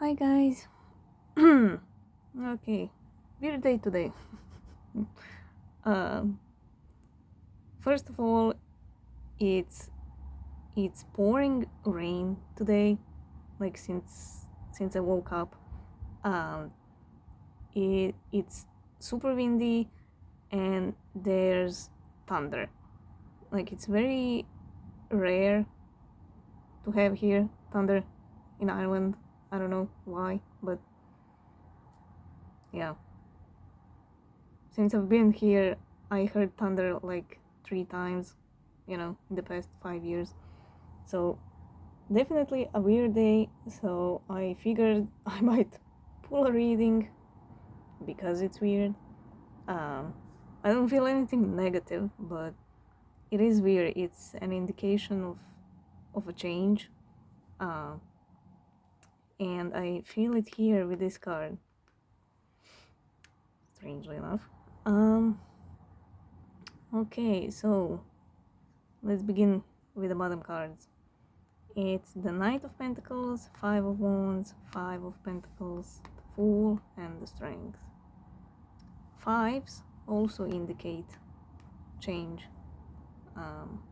Hi guys. Okay, weird day today. uh, First of all, it's pouring rain today. Like since I woke up, um, it's super windy and there's thunder. Like it's very rare to have here thunder in Ireland. I don't know why, but yeah. Since I've been here, I heard thunder like 3 times, in the past 5 years. So definitely a weird day. So I figured I might pull a reading because it's weird. Um, I don't feel anything negative, but it is weird. It's an indication of a change, uh, and I feel it here with this card. Strangely enough. Um. Okay, so let's begin with the bottom cards. It's the Knight of Pentacles, Five of Wands, Five of Pentacles, the Fool, and the Strength. Fives also indicate change. Um,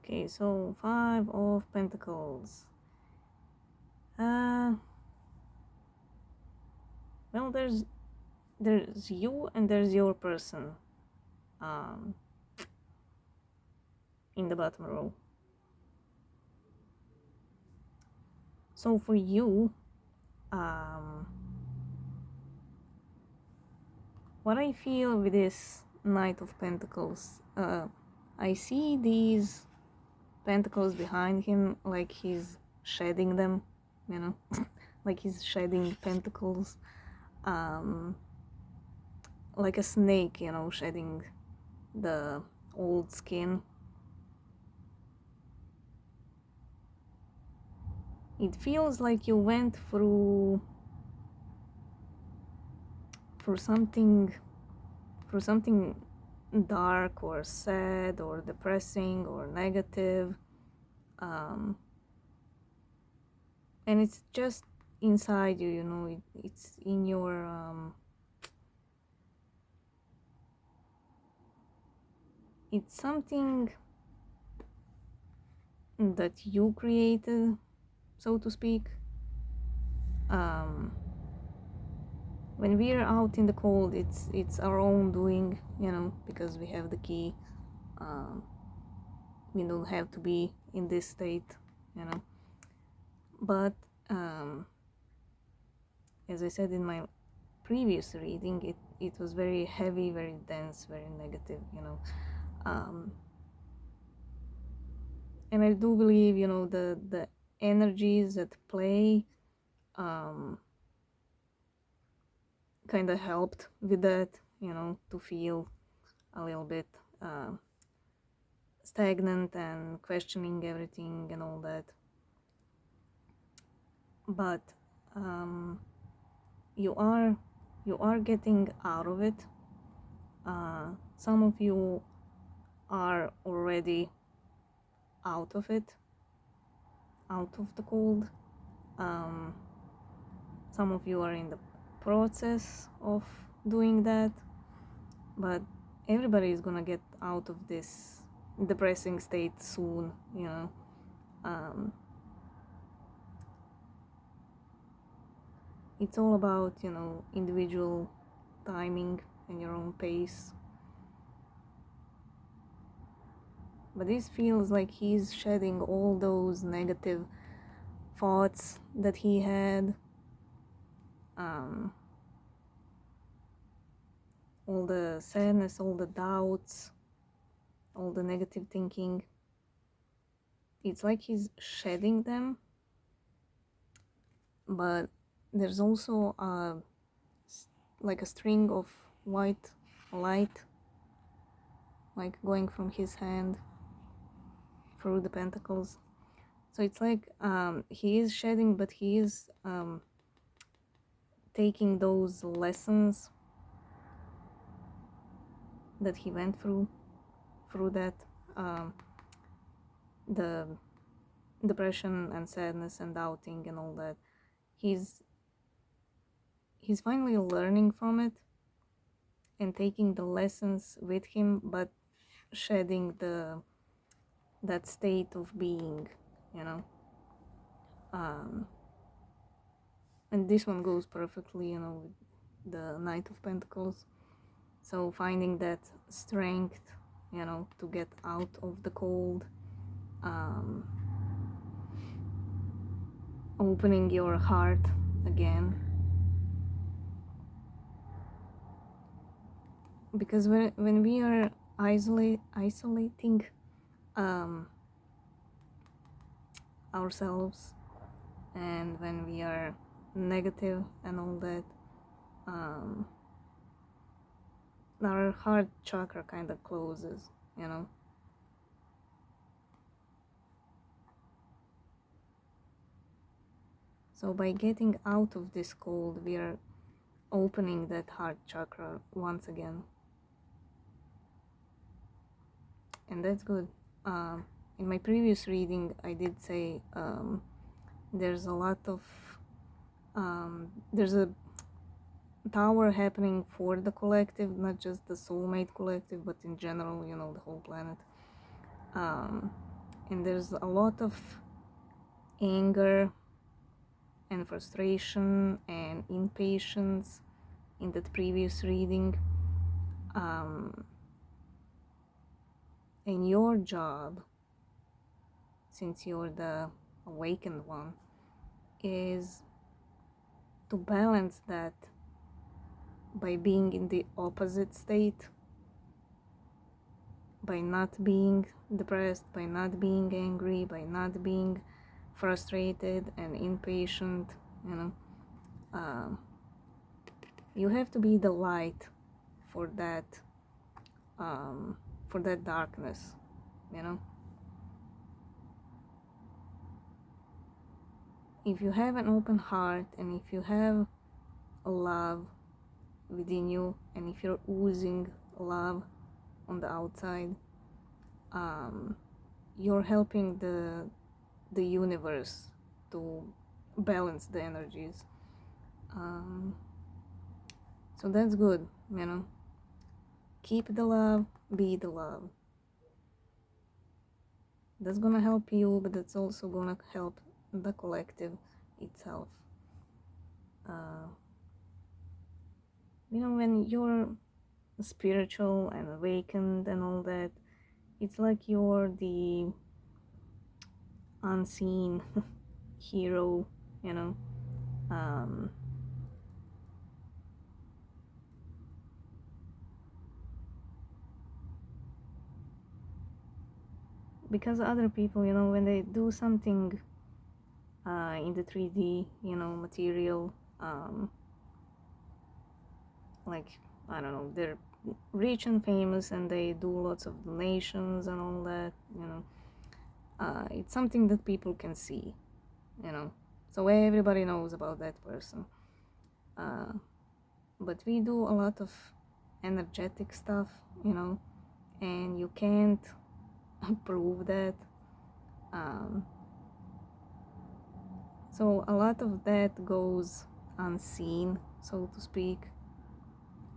okay, so Five of Pentacles. Well, there's you and there's your person um, in the bottom row. So for you, what I feel with this Knight of Pentacles, I see these pentacles behind him like he's shedding them, you know, like he's shedding pentacles, um, like a snake, shedding the old skin. It feels like you went through for something dark or sad or depressing or negative, um, and it's just inside you, it's in your it's something that you created, so to speak. um, when we're out in the cold, it's our own doing, because we have the key. um, we don't have to be in this state, but um, as I said in my previous reading, it was very heavy, very dense, very negative, um, and I do believe, the energies at play kind of helped with that, to feel a little bit stagnant and questioning everything and all that. But you are getting out of it. Some of you are already out of it, out of the cold. Some of you are in the process of doing that, but everybody is gonna get out of this depressing state soon, it's all about, individual timing and your own pace. But this feels like he's shedding all those negative thoughts that he had, all the sadness, all the doubts, all the negative thinking. It's like he's shedding them, but there's also like a string of white light, like going from his hand through the pentacles. So it's like he is shedding, but he is taking those lessons that he went through, through that, the depression and sadness and doubting and all that. He's finally learning from it and taking the lessons with him, but shedding that state of being, you know. And this one goes perfectly, you know, with the Knight of Pentacles. So finding that strength, you know, to get out of the cold, opening your heart again. Because when we are isolating ourselves, and when we are negative and all that, our heart chakra kind of closes, you know. So by getting out of this cold, we are opening that heart chakra once again, and that's good. In my previous reading, I did say there's a lot of there's a tower happening for the collective, not just the soulmate collective, but in general, you know, the whole planet. And there's a lot of anger and frustration and impatience in that previous reading. And your job, since you're the awakened one, is to balance that by being in the opposite state, by not being depressed, by not being angry, by not being frustrated and impatient, you know. You have to be the light for that darkness, you know. If you have an open heart, and if you have a love within you, and if you're oozing love on the outside, you're helping the universe to balance the energies. So that's good, you know. Keep the love, be the love. That's gonna help you, but that's also gonna help the collective itself. You know, when you're spiritual and awakened and all that, it's like you're the unseen hero, you know. Because other people, you know, when they do something in the 3D, you know, material, like, I don't know, they're rich and famous and they do lots of donations and all that, you know. It's something that people can see, you know, so everybody knows about that person. But we do a lot of energetic stuff, you know, and you can't prove that. So a lot of that goes unseen, so to speak,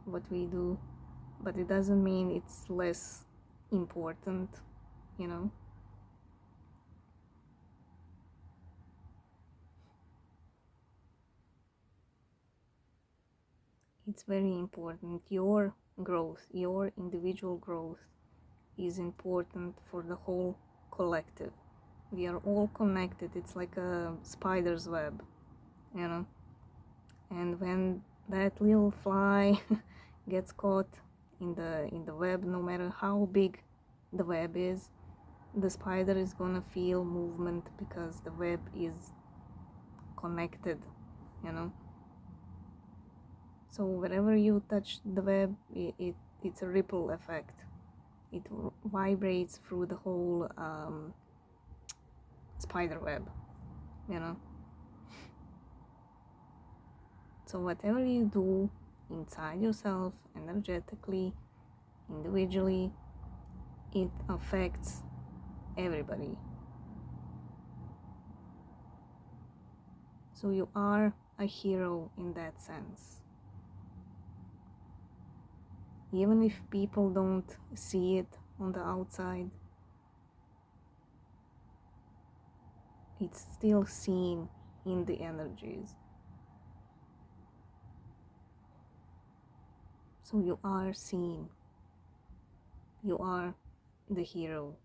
what we do, but it doesn't mean it's less important, you know. It's very important. Your growth, your individual growth is important for the whole collective. We are all connected. It's like a spider's web, you know. And when that little fly gets caught in the web, no matter how big the web is, the spider is gonna feel movement because the web is connected, you know. So wherever you touch the web, it's a ripple effect. It vibrates through the whole spider web, you know. So whatever you do inside yourself, energetically, individually, it affects everybody. So you are a hero in that sense. Even if people don't see it on the outside, it's still seen in the energies. So you are seen. You are the hero.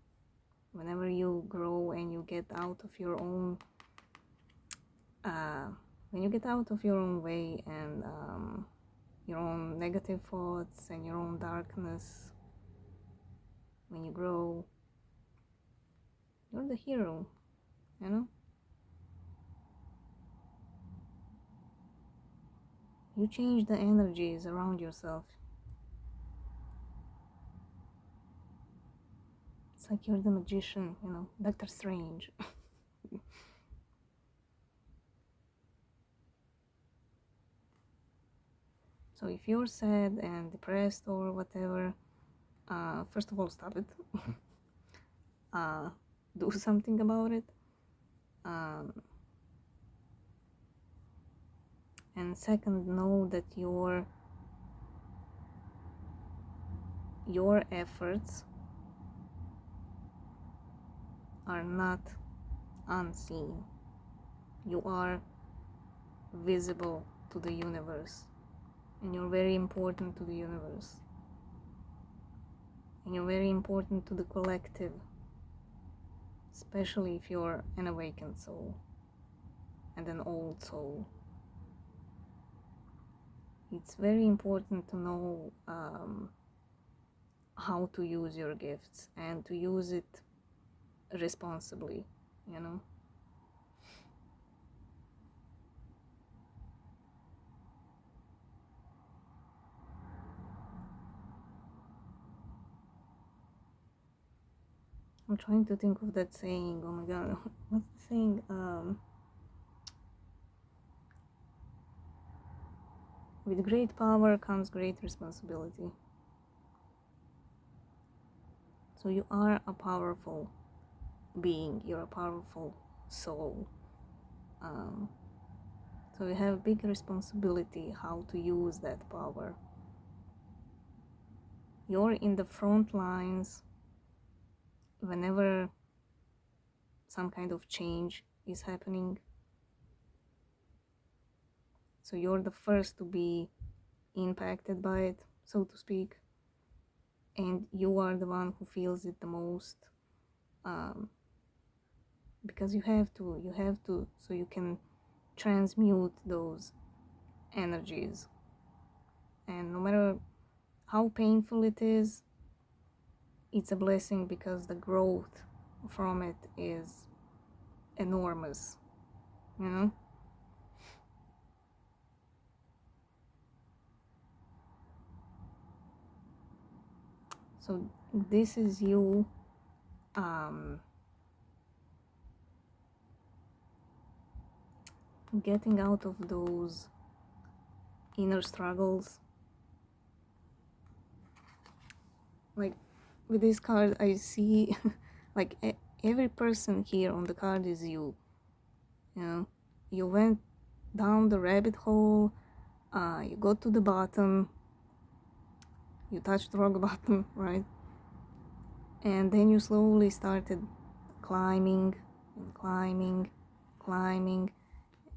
Whenever you grow and you get out of your own when you get out of your own way and your own negative thoughts and your own darkness, when you grow, you're the hero, you know? You change the energies around yourself. It's like you're the magician, you know, Doctor Strange. So if you're sad and depressed or whatever, first of all, stop it. Do something about it. And second, know that your efforts are not unseen. You are visible to the universe, and you're very important to the universe, and you're very important to the collective, especially if you're an awakened soul and an old soul. It's very important to know how to use your gifts and to use it responsibly, you know. I'm trying to think of that saying. Oh my god, what's the saying? With great power comes great responsibility. So you are a powerful being, you're a powerful soul. So you have big responsibility how to use that power. You're in the front lines whenever some kind of change is happening. So you're the first to be impacted by it, so to speak. And you are the one who feels it the most. Because you have to, so you can transmute those energies. And no matter how painful it is, it's a blessing because the growth from it is enormous, you know? So this is you getting out of those inner struggles. Like with this card I see like every person here on the card is you, you know? You went down the rabbit hole, you got to the bottom, you touched the rock bottom, right? And then you slowly started climbing and climbing,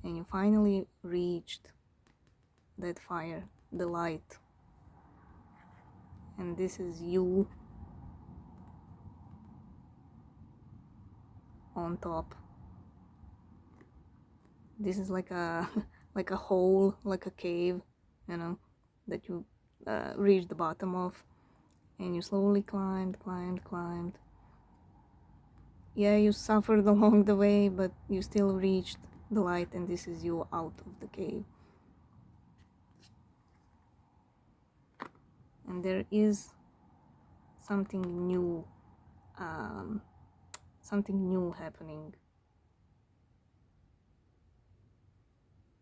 and you finally reached that fire, the light. And this is you on top. This is like a like a hole, like a cave, you know, that you reach the bottom of, and you slowly climbed. Yeah, you suffered along the way, but you still reached the light, and this is you out of the cave. And there is something new happening.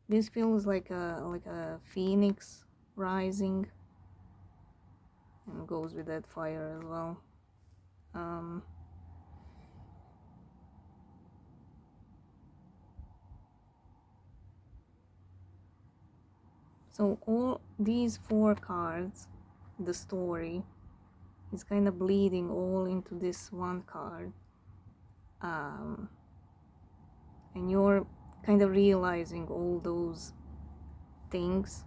This feels like a phoenix rising, and goes with that fire as well. So all these 4 cards, the story is kind of bleeding all into this one card, and you're kind of realizing all those things,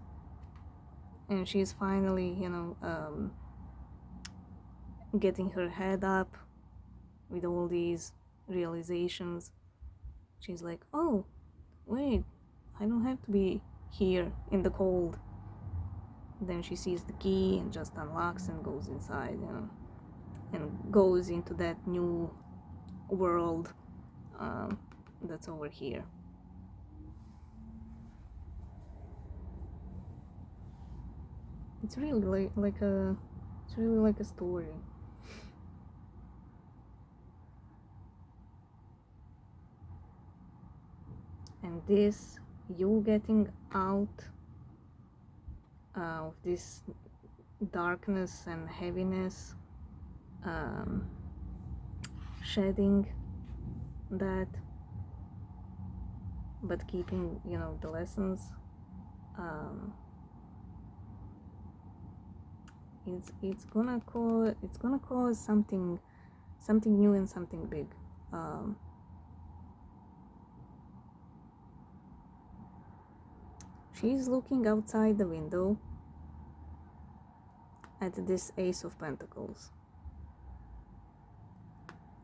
and she's finally, getting her head up with all these realizations. She's like, oh wait, I don't have to be here in the cold. Then she sees the key and just unlocks and goes inside, and goes into that new world that's over here. It's really like a story. And this, you getting out of this darkness and heaviness, shedding that, but keeping, the lessons. It's gonna cause something new and something big. She's looking outside the window at this Ace of Pentacles.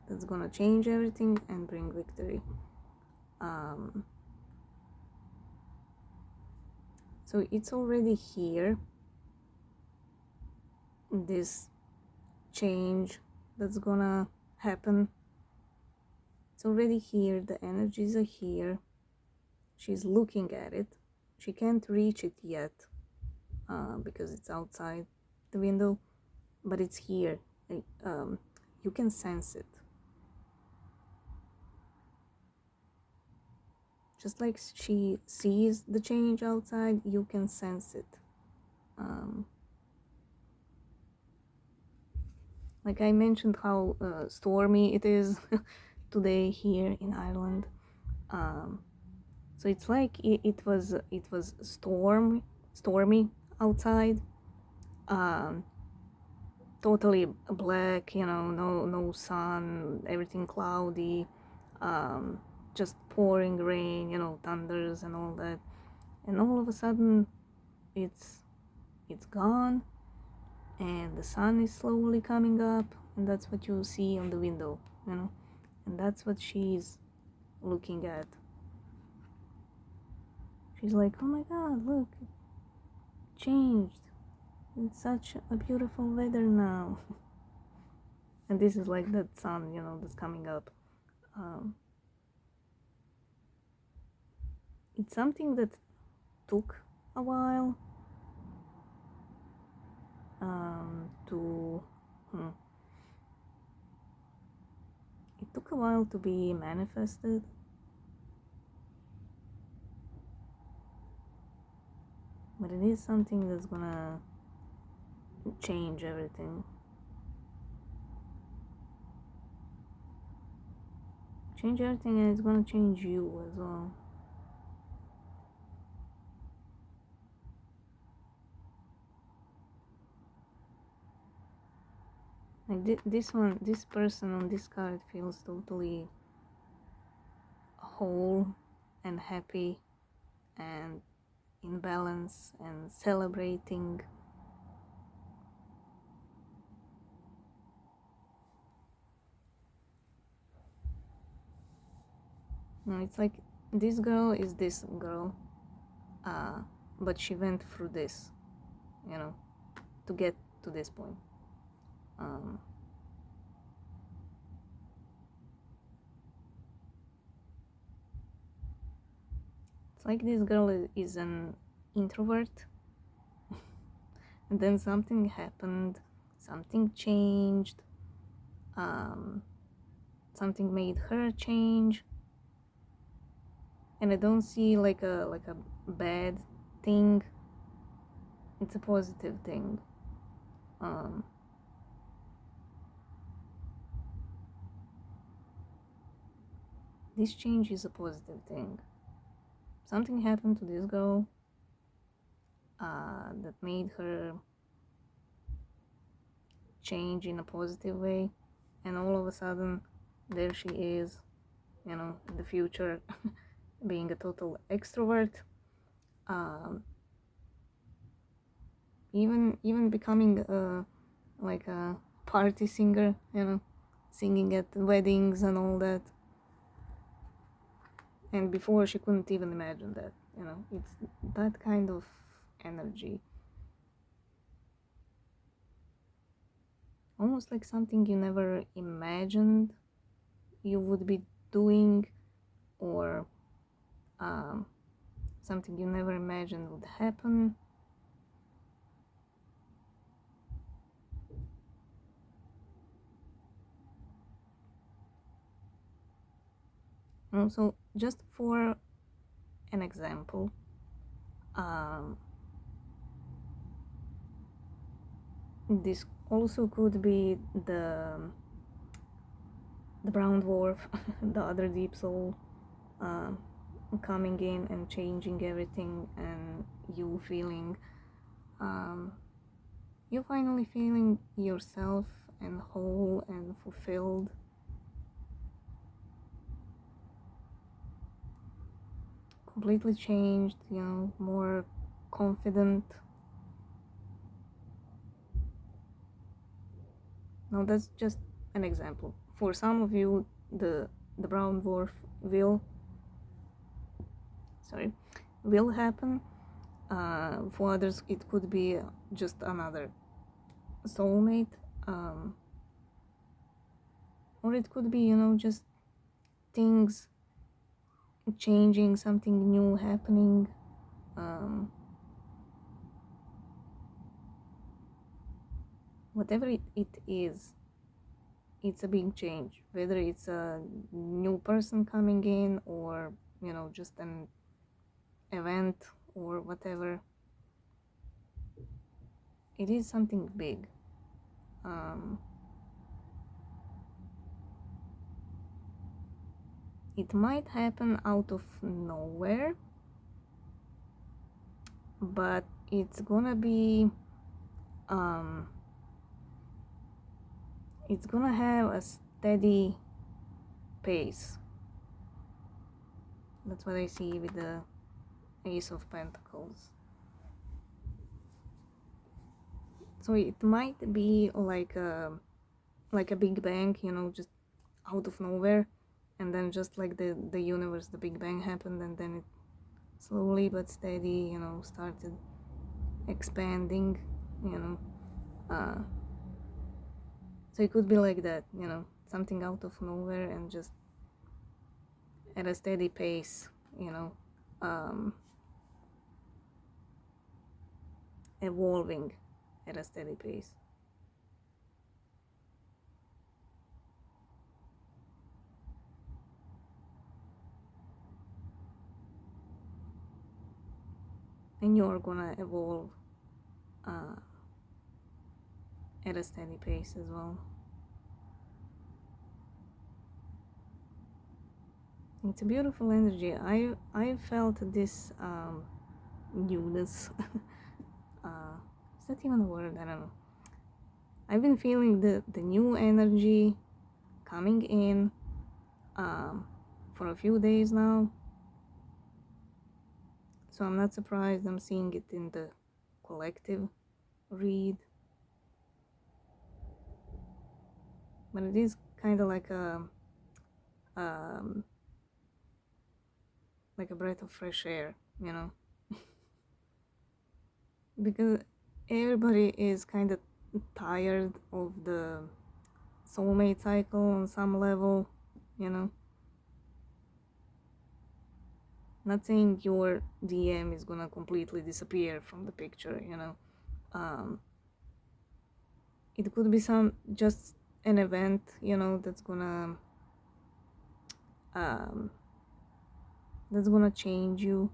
That's gonna change everything and bring victory. So it's already here, this change that's gonna happen. It's already here, the energies are here. She's looking at it. She can't reach it yet because it's outside the window, but it's here. You can sense it. Just like she sees the change outside, you can sense it. Like I mentioned how stormy it is today here in Ireland. So it's like it was stormy outside. Totally black, no sun, everything cloudy, just pouring rain, thunders and all that. And all of a sudden it's gone, and the sun is slowly coming up, and that's what you see on the window, and that's what she's looking at. She's like, oh my god, look, it changed. It's such a beautiful weather now. And this is like that sun, that's coming up. It's something that took a while it took a while to be manifested. But it is something that's gonna change everything. Change everything, and it's gonna change you as well. Like this person on this card feels totally whole and happy and in balance and celebrating. No, it's like this girl is this girl, but she went through this, to get to this point. It's like this girl is an introvert, and then something happened, something changed, something made her change, and I don't see like a bad thing. It's a positive thing. this change is a positive thing. Something happened to this girl that made her change in a positive way, and all of a sudden there she is, in the future, being a total extrovert, even becoming like a party singer, singing at weddings and all that. And before she couldn't even imagine that. It's that kind of energy, almost like something you never imagined you would be doing, or something you never imagined would happen. So just for an example, this also could be the brown dwarf, the other deep soul, coming in and changing everything, and you finally feeling yourself and whole and fulfilled. Completely changed, more confident. Now that's just an example. For some of you, the brown dwarf will happen. For others, it could be just another soulmate, or it could be, just things changing, something new happening. Whatever it is, it's a big change, whether it's a new person coming in, or just an event or whatever. It is something big. It might happen out of nowhere, but it's gonna be it's gonna have a steady pace. That's what I see with the Ace of Pentacles. So it might be like a big bang, just out of nowhere, and then just like the universe, the big bang happened, and then it slowly but steady, started expanding, so it could be like that, something out of nowhere and just at a steady pace, evolving at a steady pace. And you're gonna evolve at a steady pace as well. It's a beautiful energy. I felt this newness. Is that even a word? I don't know. I've been feeling the new energy coming in for a few days now. So I'm not surprised I'm seeing it in the collective read. But it is kind of like a breath of fresh air, because everybody is kind of tired of the soulmate cycle on some level, Not saying your DM is gonna completely disappear from the picture, It could be just an event, that's gonna change you,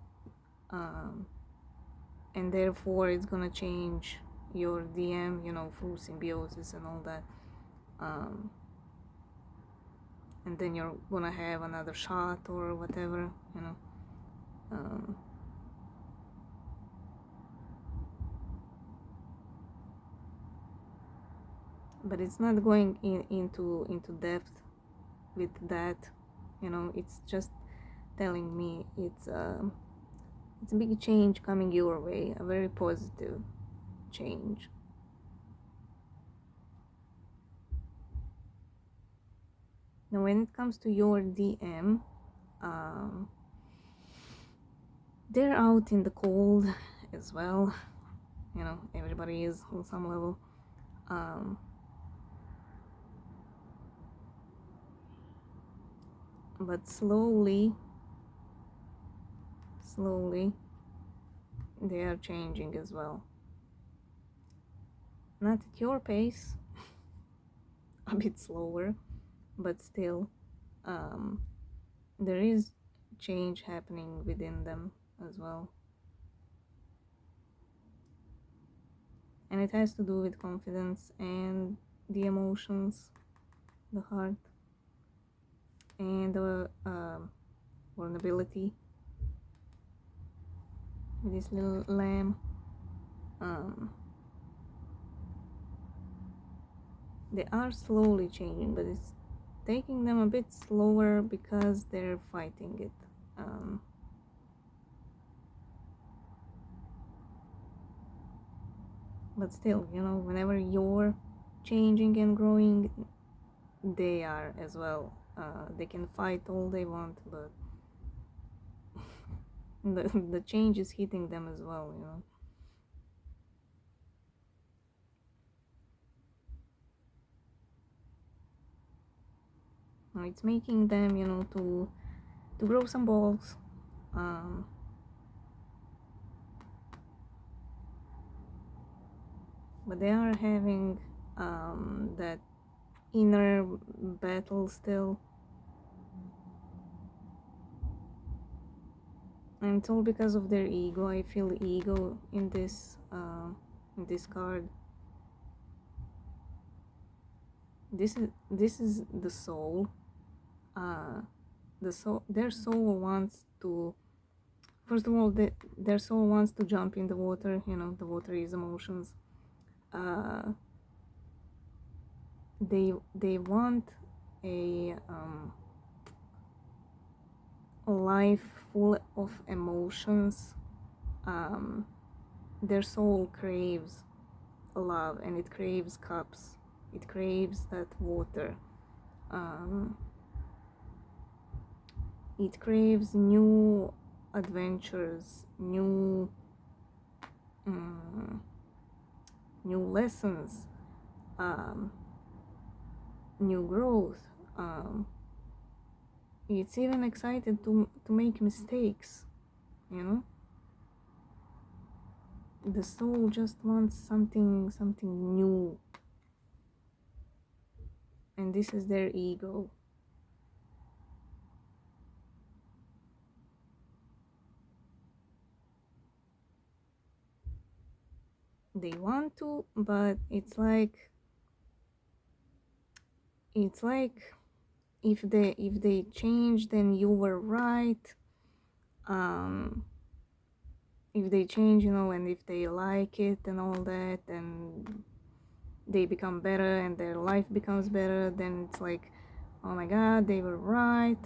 and therefore it's gonna change your DM, through symbiosis and all that. and then you're gonna have another shot or whatever, you know. But it's not going into depth with that, you know. It's just telling me it's a big change coming your way, a very positive change. Now when it comes to your DM, they're out in the cold as well, you know. Everybody is on some level. But slowly they are changing as well. Not at your pace, a bit slower, but still, there is change happening within them as well. And it has to do with confidence and the emotions, the heart, and the vulnerability with this little lamb. They are slowly changing, but it's taking them a bit slower because they're fighting it. But still, you know, whenever you're changing and growing, they are as well. They can fight all they want, but the change is hitting them as well, you know. It's making them, you know, to grow some balls. But they are having that inner battle still, and it's all because of their ego. I feel ego in this card. This is the soul. Their soul wants to, first of all, their soul wants to jump in the water, you know. The water is emotions. They want a life full of emotions. Their soul craves love, and it craves cups, it craves that water. It craves new adventures, new lessons, new growth. It's even excited to make mistakes, you know. The soul just wants something new, and this is their ego. They want to, but it's like if they change, then you were right. If they change, you know, and if they like it and all that, and they become better and their life becomes better, then it's like, oh my god, they were right.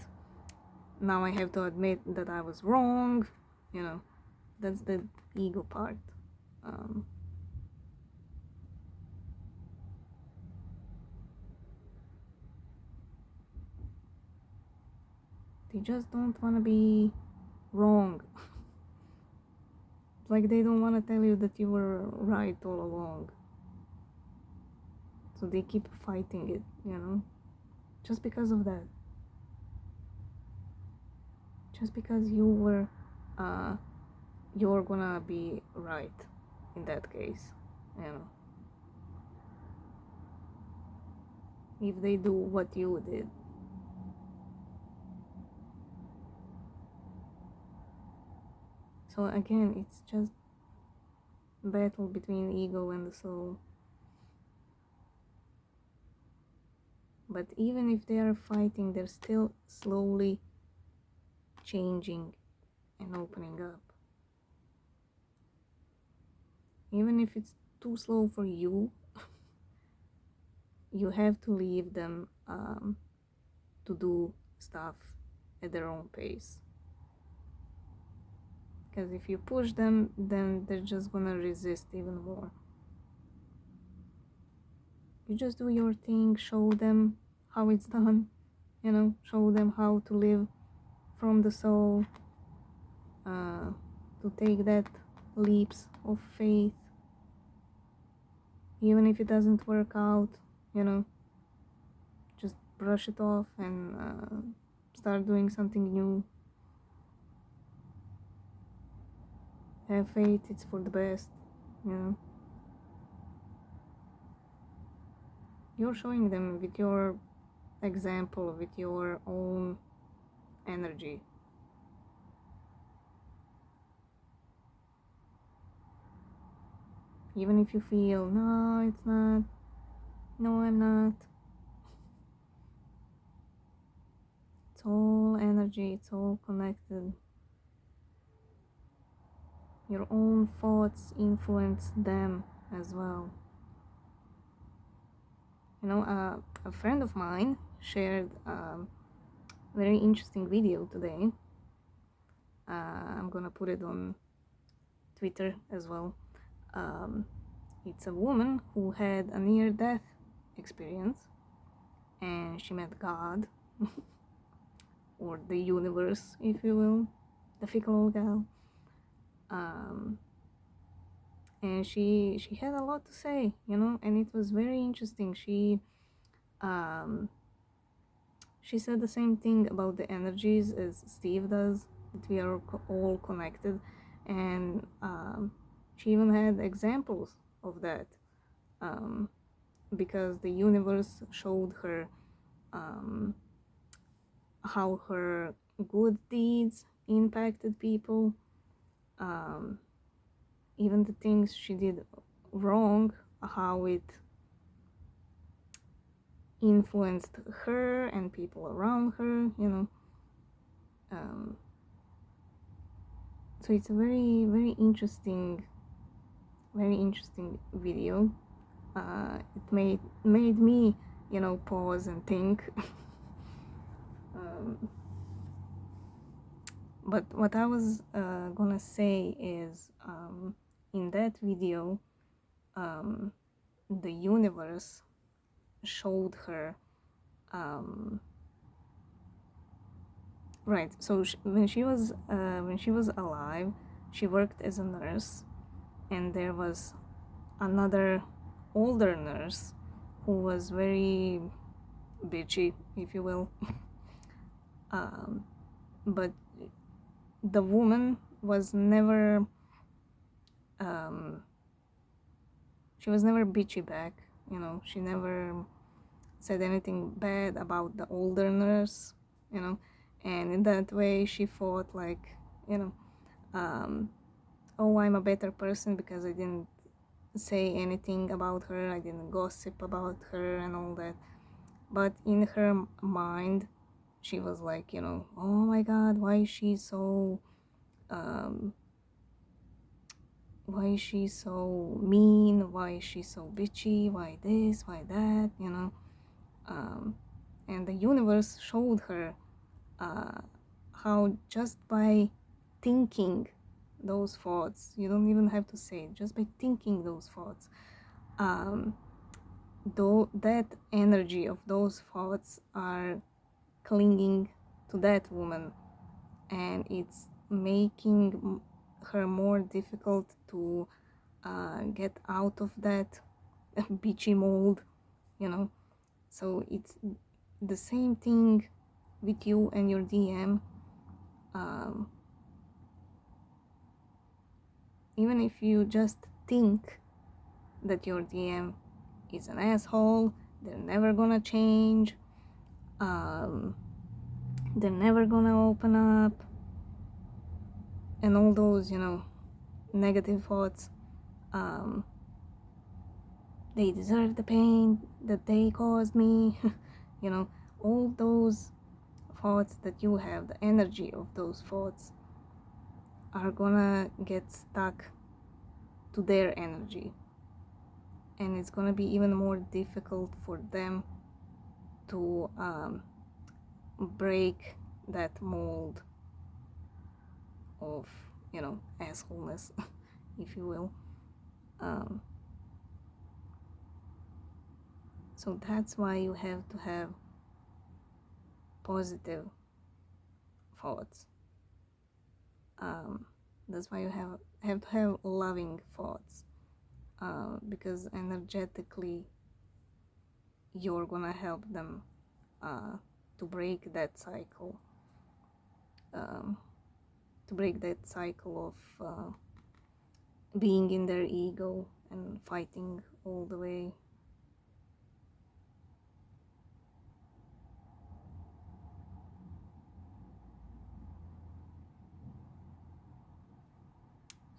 Now I have to admit that I was wrong, you know. That's the ego part. They just don't want to be wrong. Like they don't want to tell you that you were right all along. So they keep fighting it, you know. Just because of that. Just because you're gonna be right in that case, you know. If they do what you did. So again, it's just battle between ego and the soul. but even if they are fighting, they're still slowly changing and opening up. Even if it's too slow for you, you have to leave them to do stuff at their own pace. Because if you push them, then they're just gonna resist even more. You just do your thing, show them how it's done, you know, show them how to live from the soul, to take that leaps of faith, even if it doesn't work out, you know, just brush it off and start doing something new. Have faith, it's for the best, you know. You're showing them with your example, with your own energy. Even if you feel, no, it's not, no, I'm not. It's all energy, it's all connected. Your own thoughts influence them as well. You know, a friend of mine shared a very interesting video today. I'm gonna put it on Twitter as well. It's a woman who had a near-death experience, and she met God, or the universe, if you will, the fickle old gal. And she had a lot to say, you know, and it was very interesting. She said the same thing about the energies as Steve does, that we are all connected, and she even had examples of that, because the universe showed her how her good deeds impacted people, even the things she did wrong, how it influenced her and people around her, you know. So it's a very, very interesting video. It made me, you know, pause and think. But what I was gonna say is, in that video, the universe showed her, right, so when she was alive, she worked as a nurse, and there was another older nurse who was very bitchy, if you will. But the woman was never she was never bitchy back, you know. She never said anything bad about the older nurse, you know. And in that way she thought, like, you know, oh, I'm a better person because I didn't say anything about her, I didn't gossip about her and all that. But in her mind she was like, you know, oh my god, why is she so mean, why is she so bitchy, why this, why that, you know. And the universe showed her how just by thinking those thoughts, you don't even have to say it, just by thinking those thoughts, though that energy of those thoughts are clinging to that woman, and it's making her more difficult to get out of that bitchy mold, you know. So it's the same thing with you and your DM. Even if you just think that your DM is an asshole, they're never gonna change, they're never gonna open up, and all those, you know, negative thoughts, they deserve the pain that they caused me. You know, all those thoughts that you have, the energy of those thoughts are gonna get stuck to their energy, and it's gonna be even more difficult for them to break that mold of, you know, assholeness, if you will. So that's why you have to have positive thoughts. That's why you have to have loving thoughts, because energetically you're gonna help them to break that cycle, of being in their ego and fighting all the way.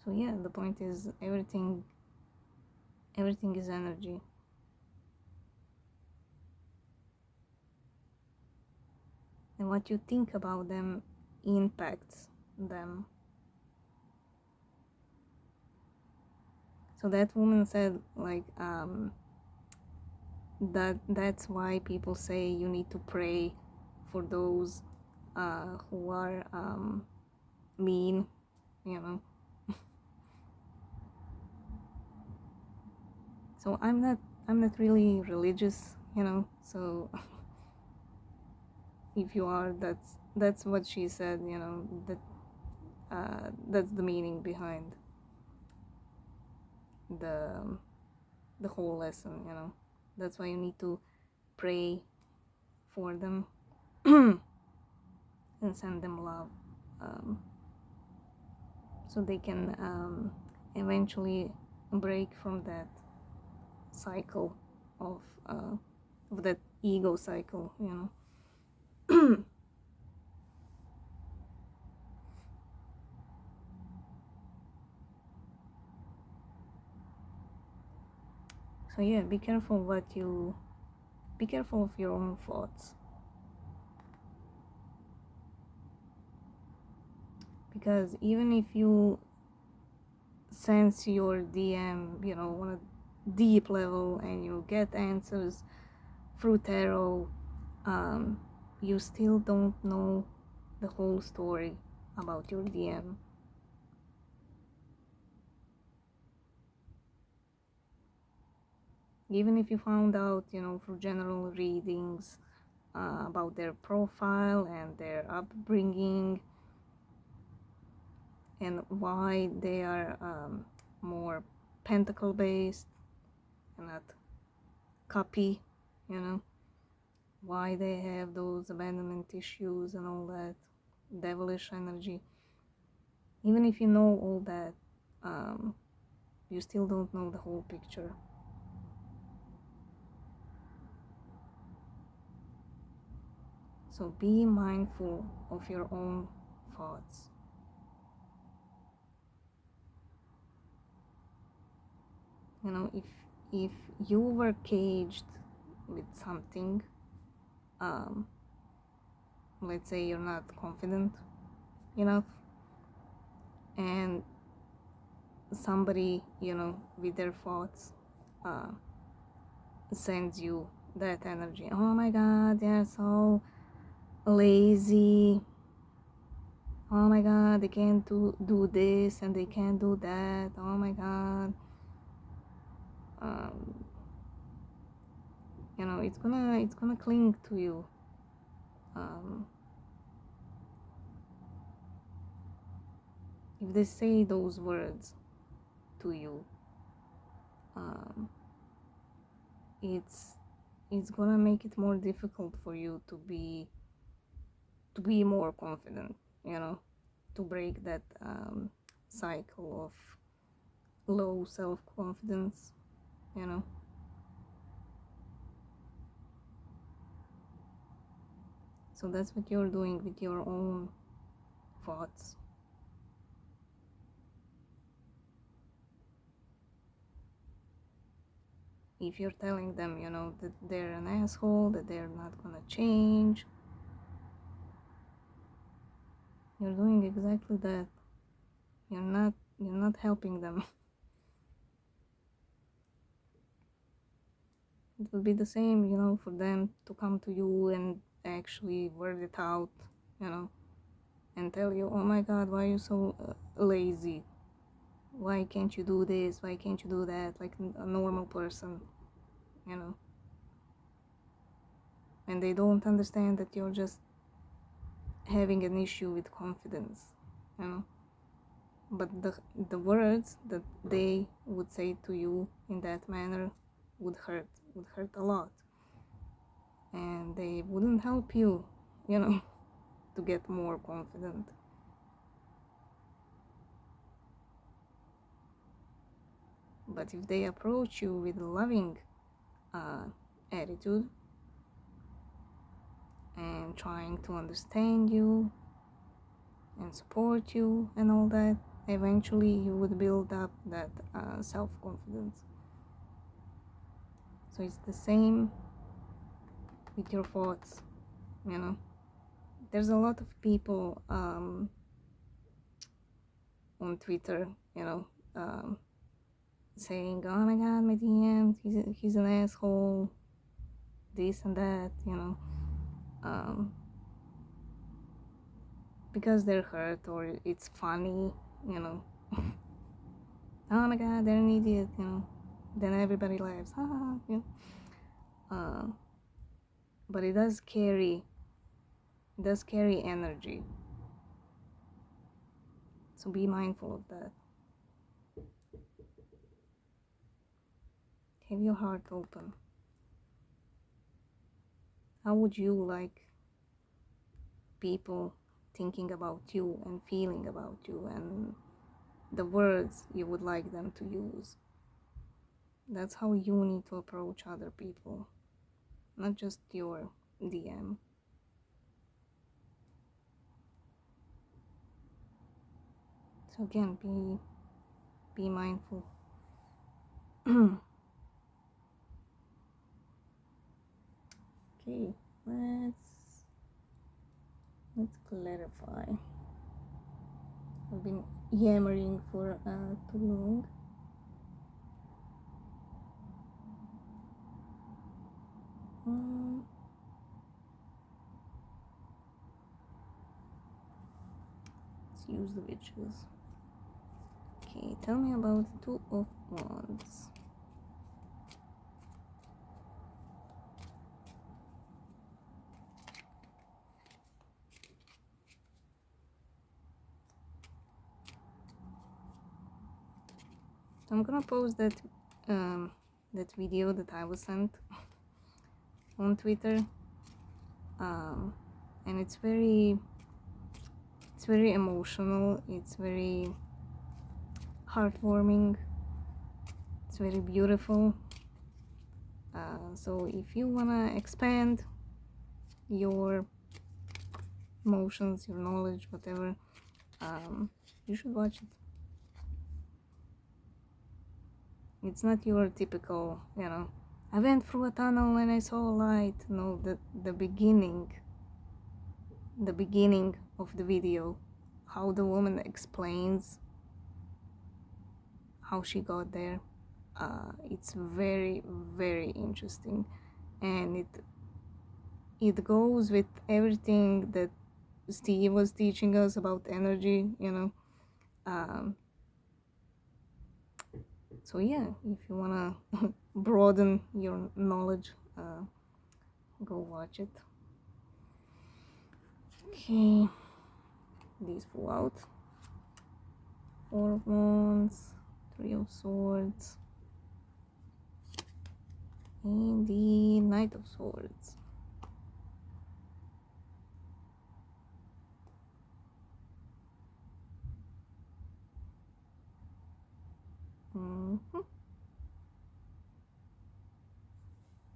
So yeah, the point is everything is energy. And what you think about them impacts them. So that woman said, like, that's why people say you need to pray for those who are mean, you know. So I'm not really religious, you know, so if you are, that's what she said, you know, that's the meaning behind the whole lesson, you know. That's why you need to pray for them and send them love, so they can eventually break from that cycle of that ego cycle, you know. So yeah, be careful of your own thoughts, because even if you sense your DM, you know, on a deep level, and you get answers through tarot, you still don't know the whole story about your DM. Even if you found out, you know, through general readings about their profile and their upbringing and why they are more pentacle based and not copy, you know, why they have those abandonment issues and all that devilish energy. Even if you know all that, you still don't know the whole picture. So be mindful of your own thoughts. You know, if you were caged with something, let's say you're not confident enough, and somebody, you know, with their thoughts sends you that energy. Oh my god, they're so lazy. Oh my god, they can't do this and they can't do that. Oh my god. You know, it's gonna cling to you. If they say those words to you, it's gonna make it more difficult for you to be more confident, you know, to break that cycle of low self-confidence, you know. So that's what you're doing with your own thoughts. if you're telling them, you know, that they're an asshole, that they're not gonna change, you're doing exactly that. You're not helping them. It would be the same, you know, for them to come to you and actually word it out, you know, and tell you, oh my god, why are you so lazy? Why can't you do this? Why can't you do that? Like a normal person, you know. And they don't understand that you're just having an issue with confidence, you know. But the words that they would say to you in that manner would hurt a lot, and they wouldn't help you, you know, to get more confident. But if they approach you with a loving attitude and trying to understand you and support you and all that, eventually you would build up that self-confidence. So it's the same with your thoughts, you know. There's a lot of people on Twitter, you know, saying, oh my god, my DM, he's an asshole, this and that, you know, because they're hurt or it's funny, you know. Oh my god, they're an idiot, you know. Then everybody laughs, you know. But it does carry energy. So be mindful of that. Have your heart open. How would you like people thinking about you and feeling about you and the words you would like them to use? That's how you need to approach other people, not just your DM. So again, be mindful. Okay, let's clarify. I've been yammering for too long. Let's use the witches. Okay, tell me about the Two of Wands. I'm gonna post that video that I was sent on Twitter, and it's very emotional. It's very heartwarming. It's very beautiful. So if you wanna expand your emotions, your knowledge, whatever, you should watch it. It's not your typical, you know, I went through a tunnel and I saw a light. No, the beginning of the video, how the woman explains how she got there, it's very, very interesting, and it goes with everything that Steve was teaching us about energy, you know. So yeah, if you wanna broaden your knowledge, go watch it. Okay, these fall out. Four of Wands, Three of Swords, and the Knight of Swords.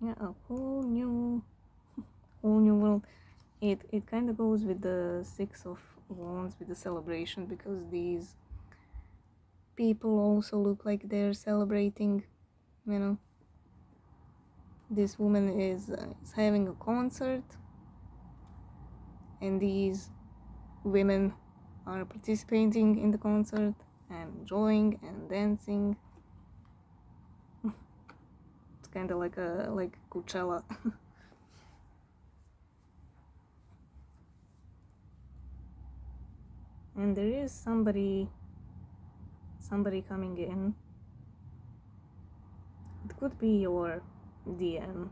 Yeah, a whole new world. It kind of goes with the Six of Wands, with the celebration, because these people also look like they're celebrating, you know. this woman is having a concert, and these women are participating in the concert and enjoying and dancing. It's kind of like Coachella. And there is somebody coming in. It could be your DM.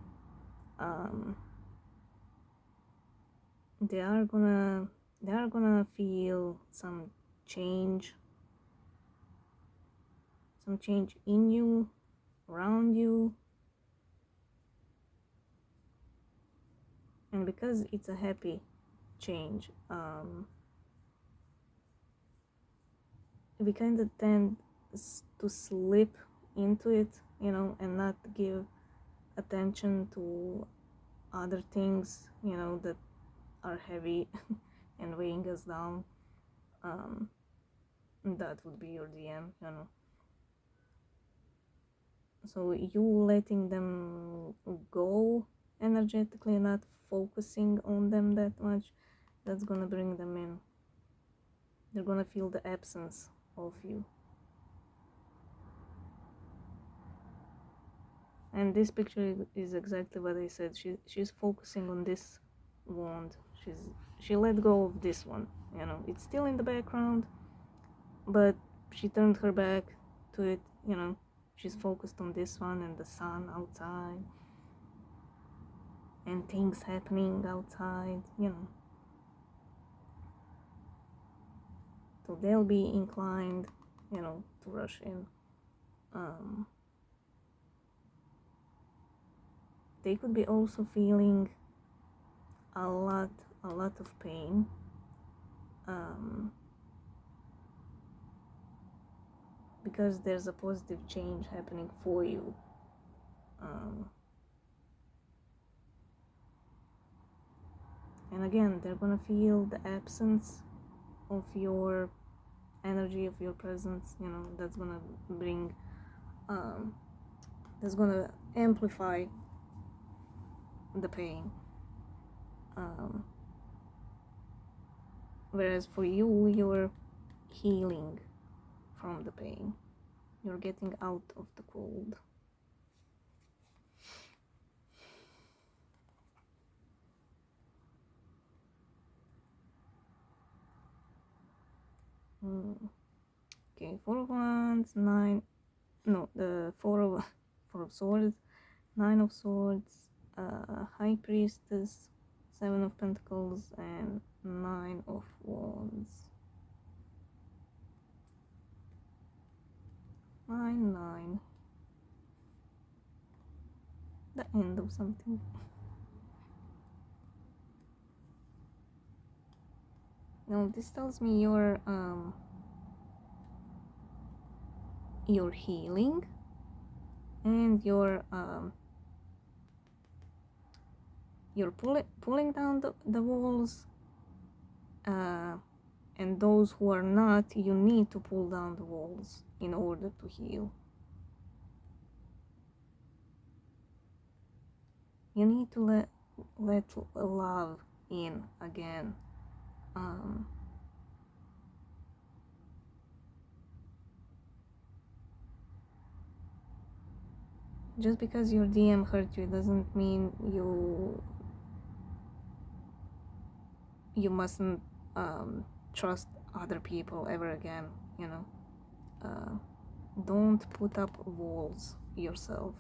They are gonna feel some change in you, around you, and because it's a happy change, we kind of tend to slip into it, you know, and not give attention to other things, you know, that are heavy and weighing us down. That would be your DM, you know. So you letting them go energetically, not focusing on them that much, that's gonna bring them in. They're gonna feel the absence of you. And this picture is exactly what I said. She's focusing on this wand. She let go of this one, you know. It's still in the background, but she turned her back to it, you know. She's focused on this one and the sun outside and things happening outside, you know. So they'll be inclined, you know, to rush in. They could be also feeling a lot of pain. Because there's a positive change happening for you. And again, they're gonna feel the absence of your energy, of your presence, you know. That's gonna bring, that's gonna amplify the pain. Whereas for you, you're healing from the pain. You're getting out of the cold. Okay, Four of Wands, the Four of Swords, Nine of Swords, High Priestess, Seven of Pentacles, and Nine of Wands. 9. The end of something. Now this tells me you're healing, and you're pulling down the walls, and those who are not, you need to pull down the walls in order to heal. You need to let love in again. Just because your DM hurt you doesn't mean you mustn't trust other people ever again, you know. Don't put up walls yourself.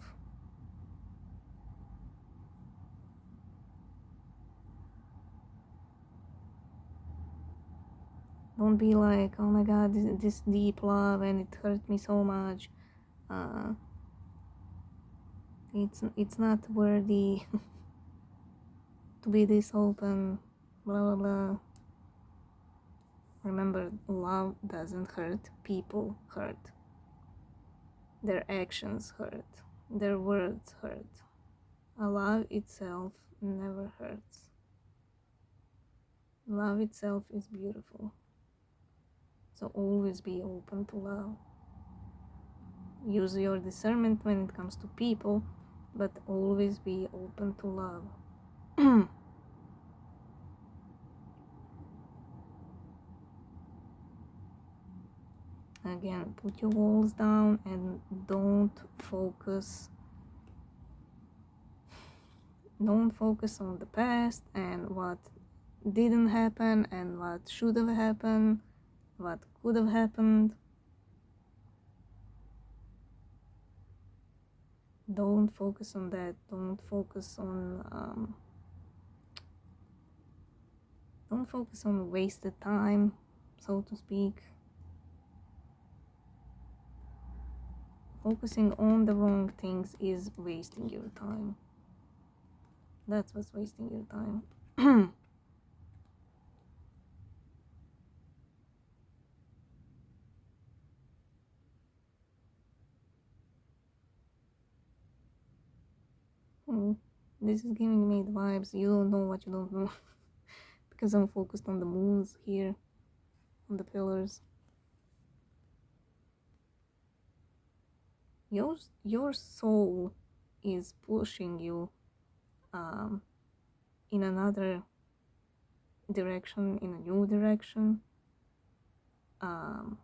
Don't be like, oh my god, this deep love and it hurt me so much. It's not worthy to be this open, blah blah blah. Remember, love doesn't hurt, people hurt. Their actions hurt, their words hurt. Love itself never hurts. Love itself is beautiful. So always be open to love. Use your discernment when it comes to people, but always be open to love. Again, put your walls down and don't focus on the past and what didn't happen and what should have happened, what could have happened. Don't focus on that. Don't focus on wasted time, so to speak. Focusing on the wrong things is wasting your time. That's what's wasting your time. This is giving me the vibes. You don't know what you don't know. Because I'm focused on the moons here, on the pillars. Your soul is pushing you in another direction, in a new direction. And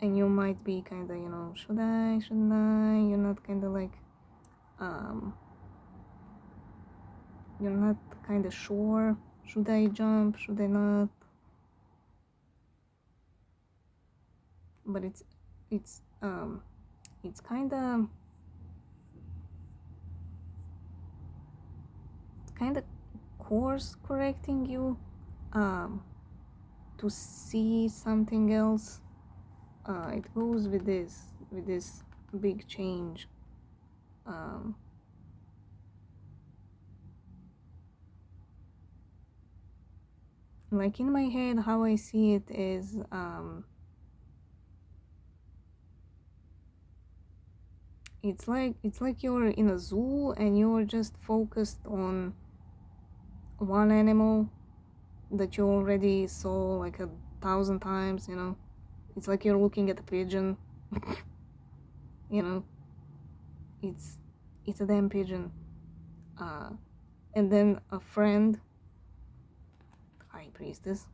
you might be kind of, should I, shouldn't I? You're not kind of like, you're not kind of sure. Should I jump? Should I not? But it's kind of course correcting you to see something else. It goes with this big change. Like in my head, how I see it is it's like you're in a zoo and you're just focused on one animal that you already saw like 1,000 times. It's like you're looking at a pigeon. It's a damn pigeon. And then a friend, high priestess,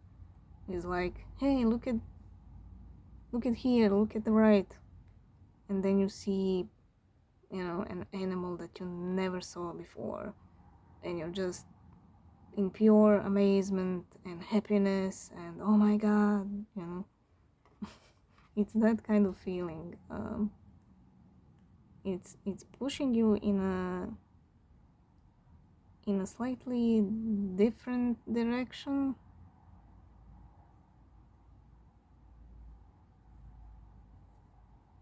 is like, hey, look at here, look at the right. And then you see an animal that you never saw before, and you're just in pure amazement and happiness and oh my god. It's that kind of feeling. It's pushing you in a slightly different direction,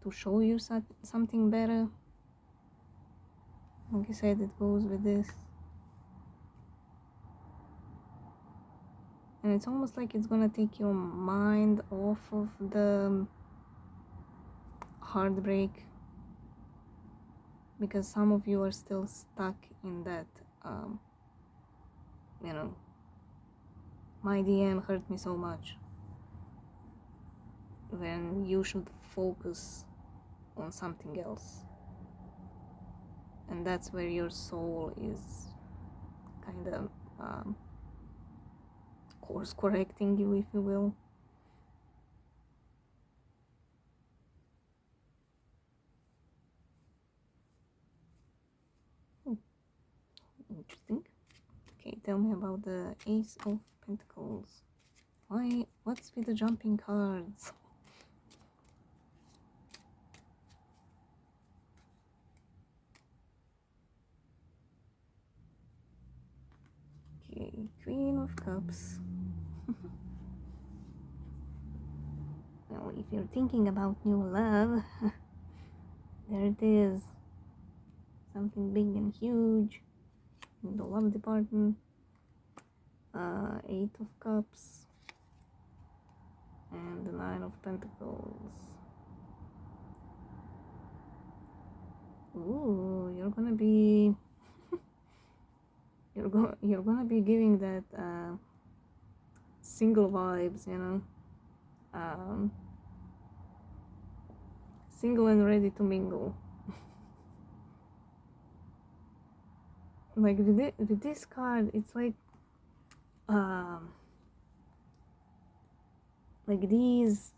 to show you something better. Like I said, it goes with this. And it's almost like it's gonna take your mind off of the heartbreak, because some of you are still stuck in that my DM hurt me so much, when you should focus on something else. And that's where your soul is kind of course correcting you, if you will. Interesting. Okay, tell me about the Ace of Pentacles. What's with the jumping cards? Okay, Queen of Cups. Well, if you're thinking about new love, there it is. Something big and huge in the love department. Eight of Cups and the Nine of Pentacles. Ooh, you're gonna be you're gonna be giving that single vibes, single and ready to mingle. like with this card, it's like these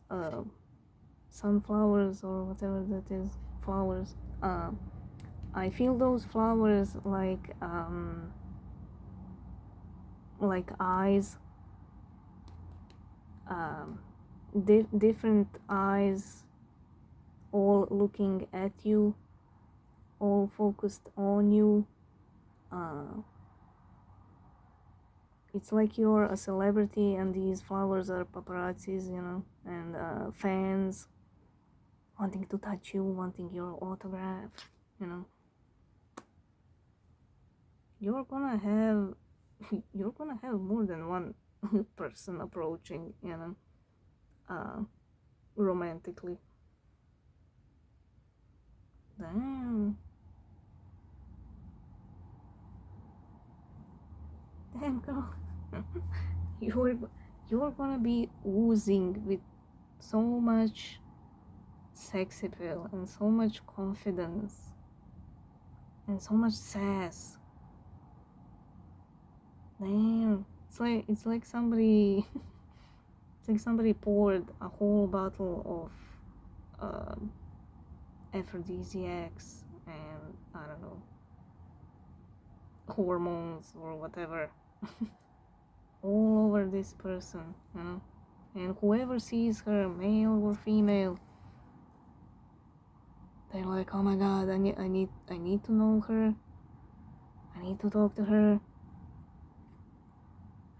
sunflowers or whatever that is, flowers. I feel those flowers like eyes, different eyes, all looking at you, all focused on you. It's like you're a celebrity and these flowers are paparazzis, you know, and fans wanting to touch you, wanting your autograph, you know. You're gonna have more than one person approaching, you know, romantically. Damn. Damn, girl. You're gonna be oozing with so much sex appeal and so much confidence and so much sass. Damn. It's like somebody it's like somebody poured a whole bottle of aphrodisiacs and I don't know, hormones or whatever all over this person, you know. And whoever sees her, male or female, they're like, oh my god, I need to know her. I need to talk to her.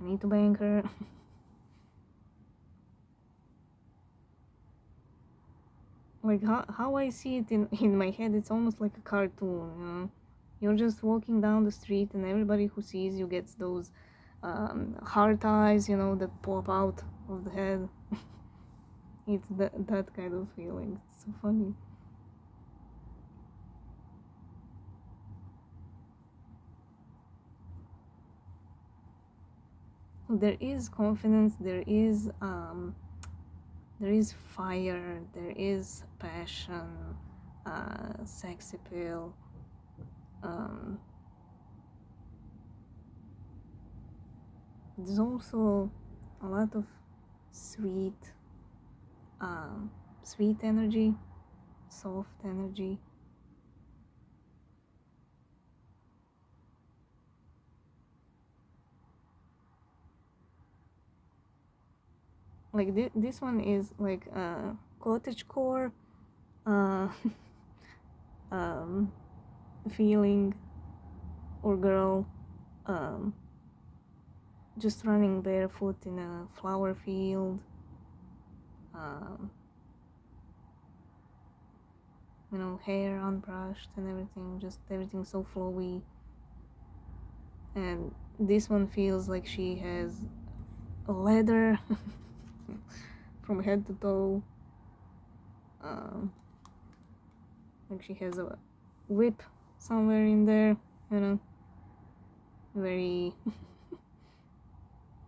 I need to bang her. Like how I see it in my head, it's almost like a cartoon, you know. You're just walking down the street and everybody who sees you gets those heart eyes, you know, that pop out of the head. It's that kind of feeling. It's so funny. There is confidence, there is fire, there is passion, sex appeal. There's also a lot of sweet energy, soft energy. Like this one is like cottagecore feeling, or girl just running barefoot in a flower field, you know, hair unbrushed and everything, just everything so flowy. And this one feels like she has a leather from head to toe, like she has a whip somewhere in there, you know, very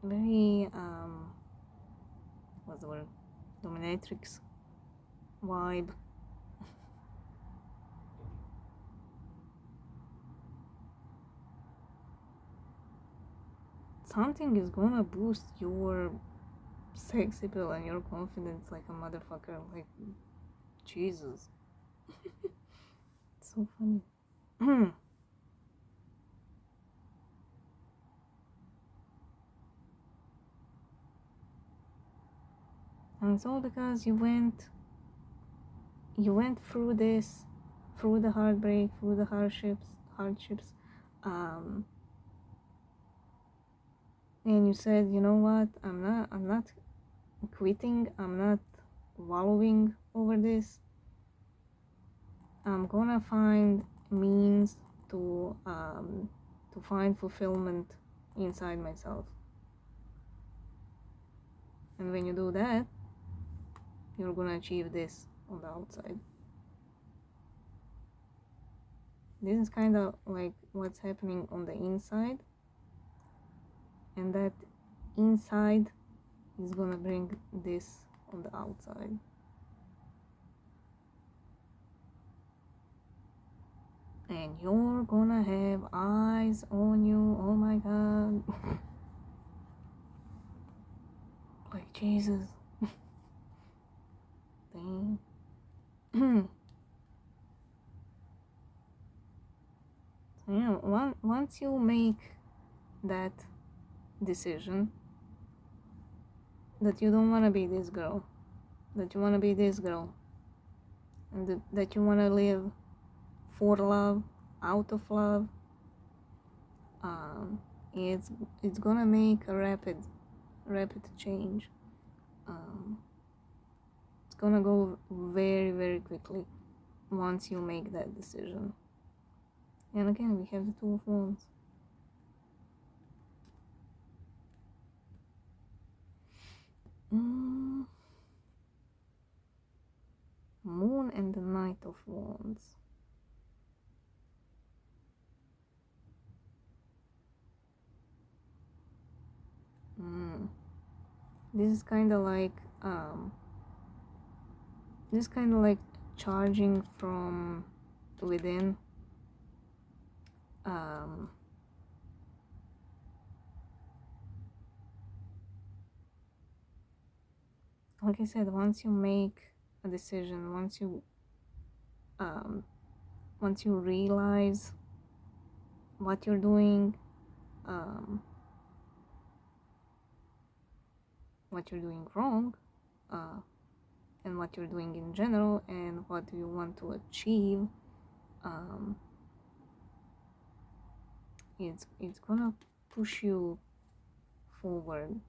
very what's the word, dominatrix vibe. Something is gonna boost your sex appeal and your confidence like a motherfucker, like Jesus. It's so funny. And it's all because you went through this, through the heartbreak, through the hardships, and you said, you know what, I'm not quitting, I'm not wallowing over this. I'm gonna find means to find fulfillment inside myself. And when you do that, you're gonna achieve this on the outside. This is kind of like what's happening on the inside, and that inside is gonna bring this on the outside. And you're gonna have eyes on you. Oh my god. Like Jesus. Dang. So, you know, once you make that decision that you don't want to be this girl, that you want to be this girl, and that you want to live for love, out of love, um, it's gonna make a rapid change. It's gonna go very, very quickly once you make that decision. And again, we have the Two of Wands. Moon and the Knight of Wands. This is kind of like charging from within. Like I said, once you make a decision, once you realize what you're doing, what you're doing wrong, and what you're doing in general, and what you want to achieve, it's gonna push you forward.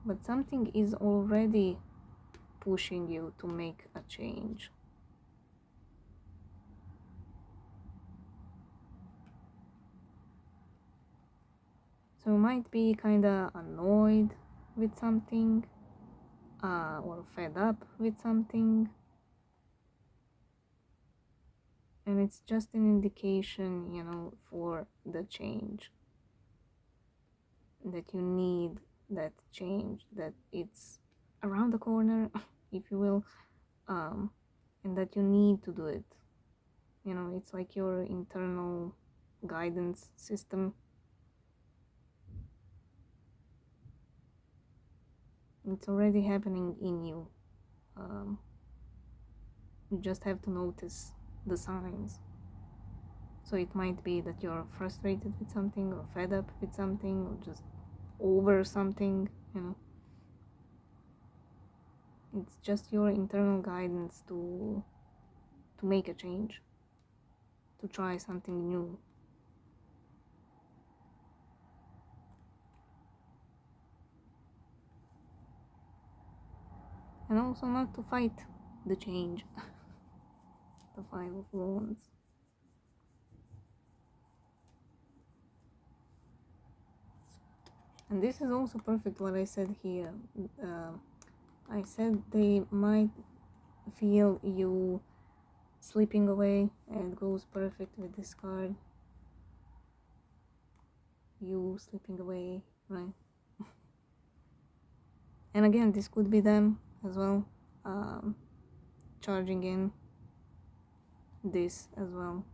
But something is already pushing you to make a change. So you might be kind of annoyed with something, or fed up with something, and it's just an indication, you know, for the change, that you need that change, that it's around the corner, if you will, and that you need to do it. You know, it's like your internal guidance system. It's already happening in you. You just have to notice the signs. So it might be that you're frustrated with something, or fed up with something, or just over something, you know. It's just your internal guidance to make a change, to try something new. And also not to fight the change. The Five of Wands. And this is also perfect what I said here. I said they might feel you slipping away, and it goes perfect with this card. You slipping away, right? And again, this could be them as well, charging in this as well.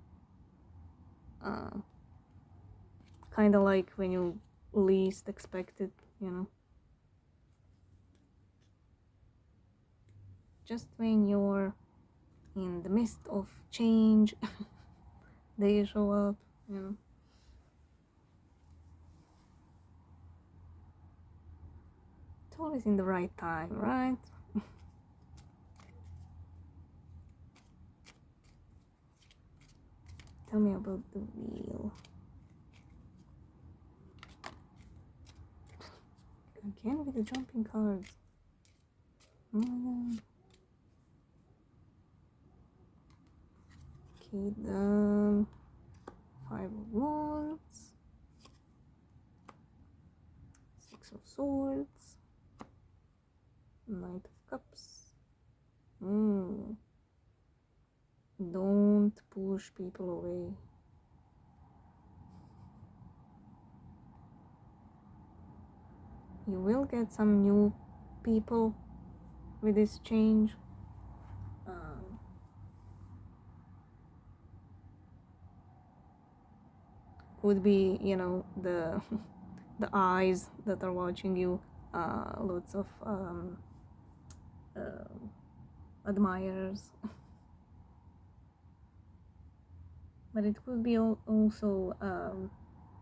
Kind of like when you least expect it, you know. Just when you're in the midst of change, they show up, you know. It's always in the right time, right? Tell me about the wheel. Again with the jumping cards. Oh my god. Okay, the Five of Wands, Six of Swords, Knight of Cups. Don't push people away. You will get some new people with this change. could be, you know, the the eyes that are watching you, lots of uh, admirers. But it could be also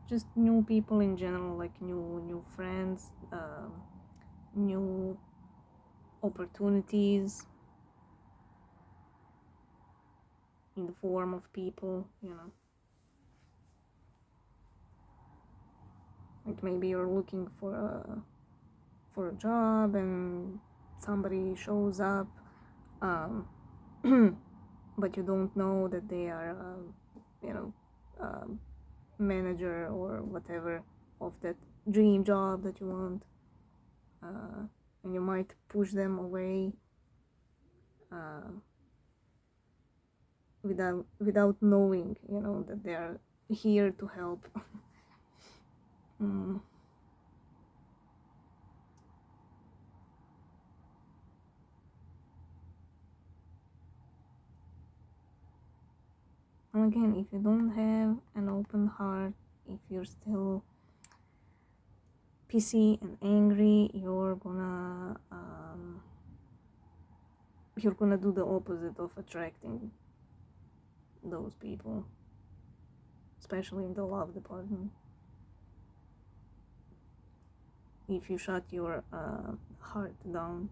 just new people in general, like new friends, new opportunities in the form of people, you know. Like maybe you're looking for a job and somebody shows up, um, but you don't know that they are, you know, manager or whatever of that dream job that you want, and you might push them away uh, without knowing, you know, that they are here to help. mm. And again, if you don't have an open heart, if you're still pissy and angry, you're gonna do the opposite of attracting those people, especially in the love department. If you shut your heart down.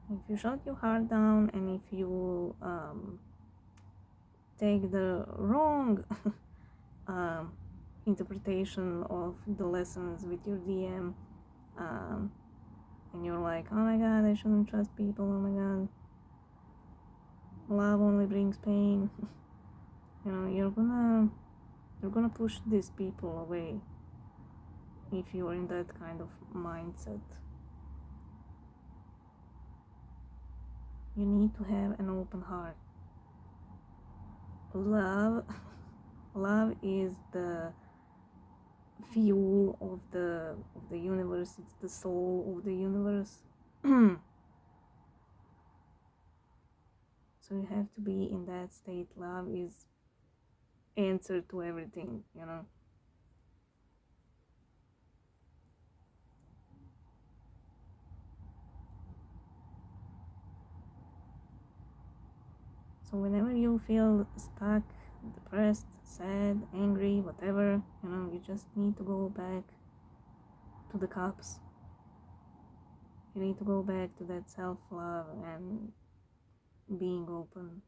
If you shut your heart down, and if you take the wrong um, interpretation of the lessons with your DM, and you're like, oh my god, I shouldn't trust people, oh my god, love only brings pain. You know, you're gonna push these people away if you're in that kind of mindset. You need to have an open heart. Love is the fuel of the universe. It's the soul of the universe. So you have to be in that state. Love is answer to everything, you know. So whenever you feel stuck, depressed, sad, angry, whatever, you know, you just need to go back to the cups. You need to go back to that self-love and being open.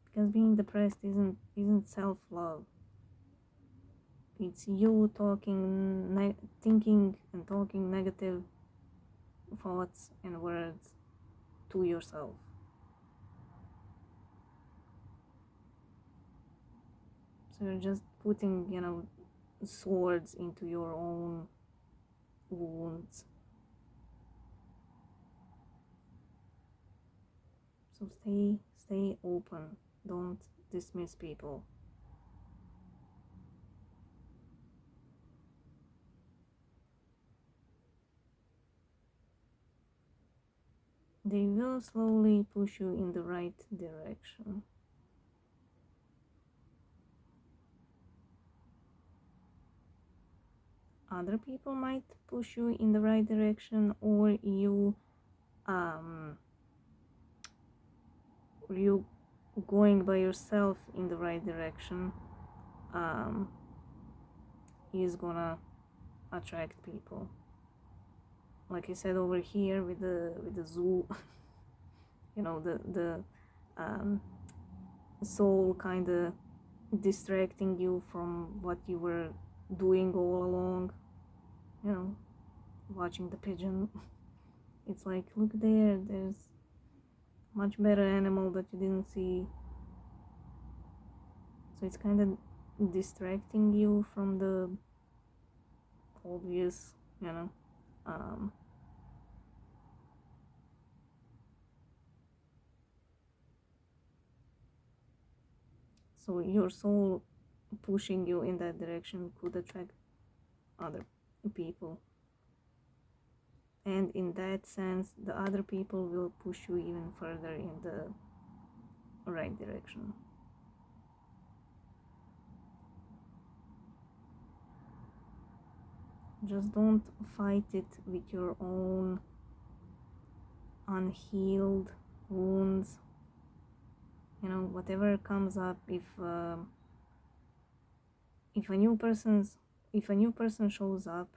Because being depressed isn't self-love. It's you thinking and talking negative thoughts and words to yourself. So you're just putting, you know, swords into your own wounds. So stay open. Don't dismiss people. They will slowly push you in the right direction. Other people might push you in the right direction, or you going by yourself in the right direction is gonna attract people. Like I said over here with the zoo, you know, the soul kind of distracting you from what you were doing all along, you know, watching the pigeon. It's like, look there's much better animal that you didn't see. So it's kind of distracting you from the obvious, you know. So your soul pushing you in that direction could attract other people. And in that sense, the other people will push you even further in the right direction. Just don't fight it with your own unhealed wounds. You know, whatever comes up, if a new person shows up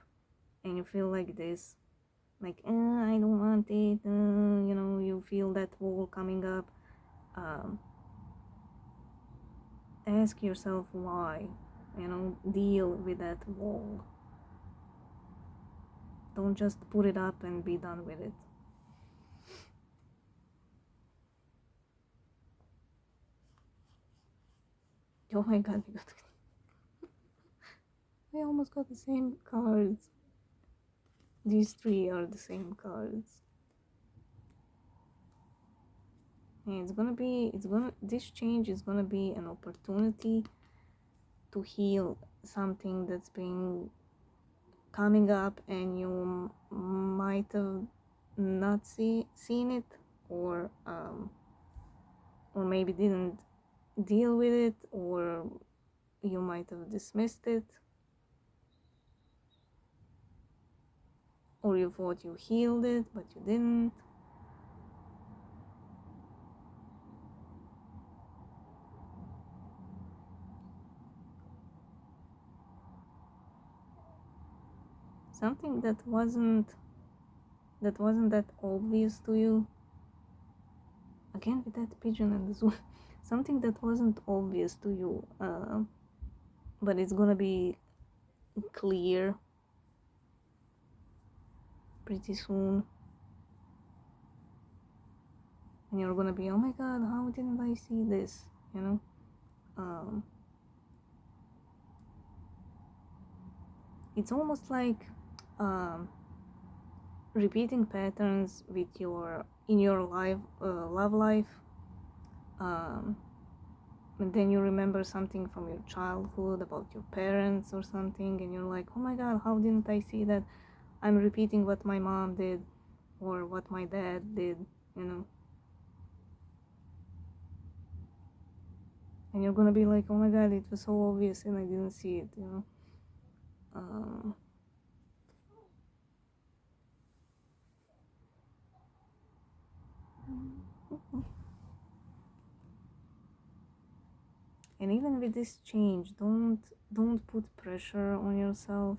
and you feel like this, like I don't want it, you know, you feel that wall coming up, ask yourself why, you know, deal with that wall. Don't just put it up and be done with it. Oh my god, I almost got the same cards. These three are the same cards. And this change is gonna be an opportunity to heal something that's been coming up, and you might have not seen it, or maybe didn't deal with it, or you might have dismissed it, or you thought you healed it but you didn't. Something that wasn't that obvious to you, again with that pigeon and the zoo, something that wasn't obvious to you, but it's gonna be clear pretty soon, and you're gonna be, oh my god, how didn't I see this, you know? It's almost like repeating patterns with in your love life, and then you remember something from your childhood about your parents or something, and you're like, oh my god, how didn't I see that? I'm repeating what my mom did or what my dad did, you know? And you're gonna be like, oh my god, it was so obvious and I didn't see it, you know? And even with this change, don't put pressure on yourself.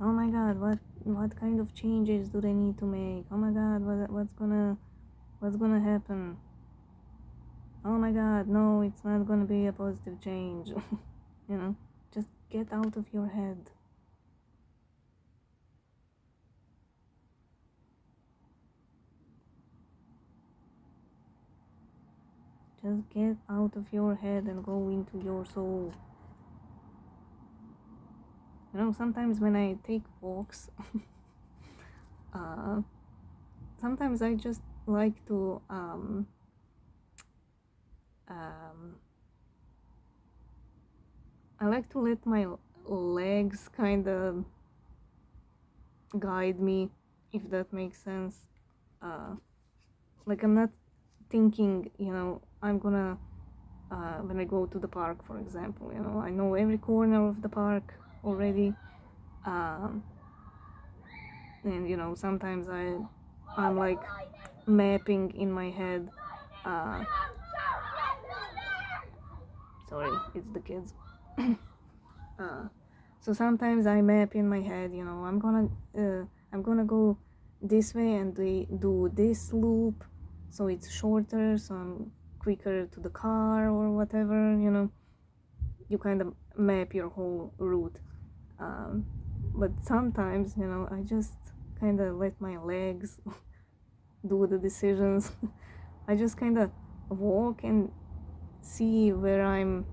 Oh my god, what kind of changes do they need to make? Oh my god, what's gonna happen? Oh my god, no, it's not gonna be a positive change. You know, just get out of your head. Just get out of your head and go into your soul. You know, sometimes when I take walks, sometimes I just like to I like to let my legs kind of guide me, if that makes sense. Like I'm not thinking, you know, I'm gonna when I go to the park, for example, you know, I know every corner of the park already, and you know, sometimes I'm like mapping in my head. Sorry, it's the kids. So sometimes I map in my head, you know, I'm gonna go this way and do this loop, so it's shorter, so I'm quicker to the car or whatever, you know. You kind of map your whole route. But sometimes, you know, I just kind of let my legs do the decisions. I just kind of walk and see where I'm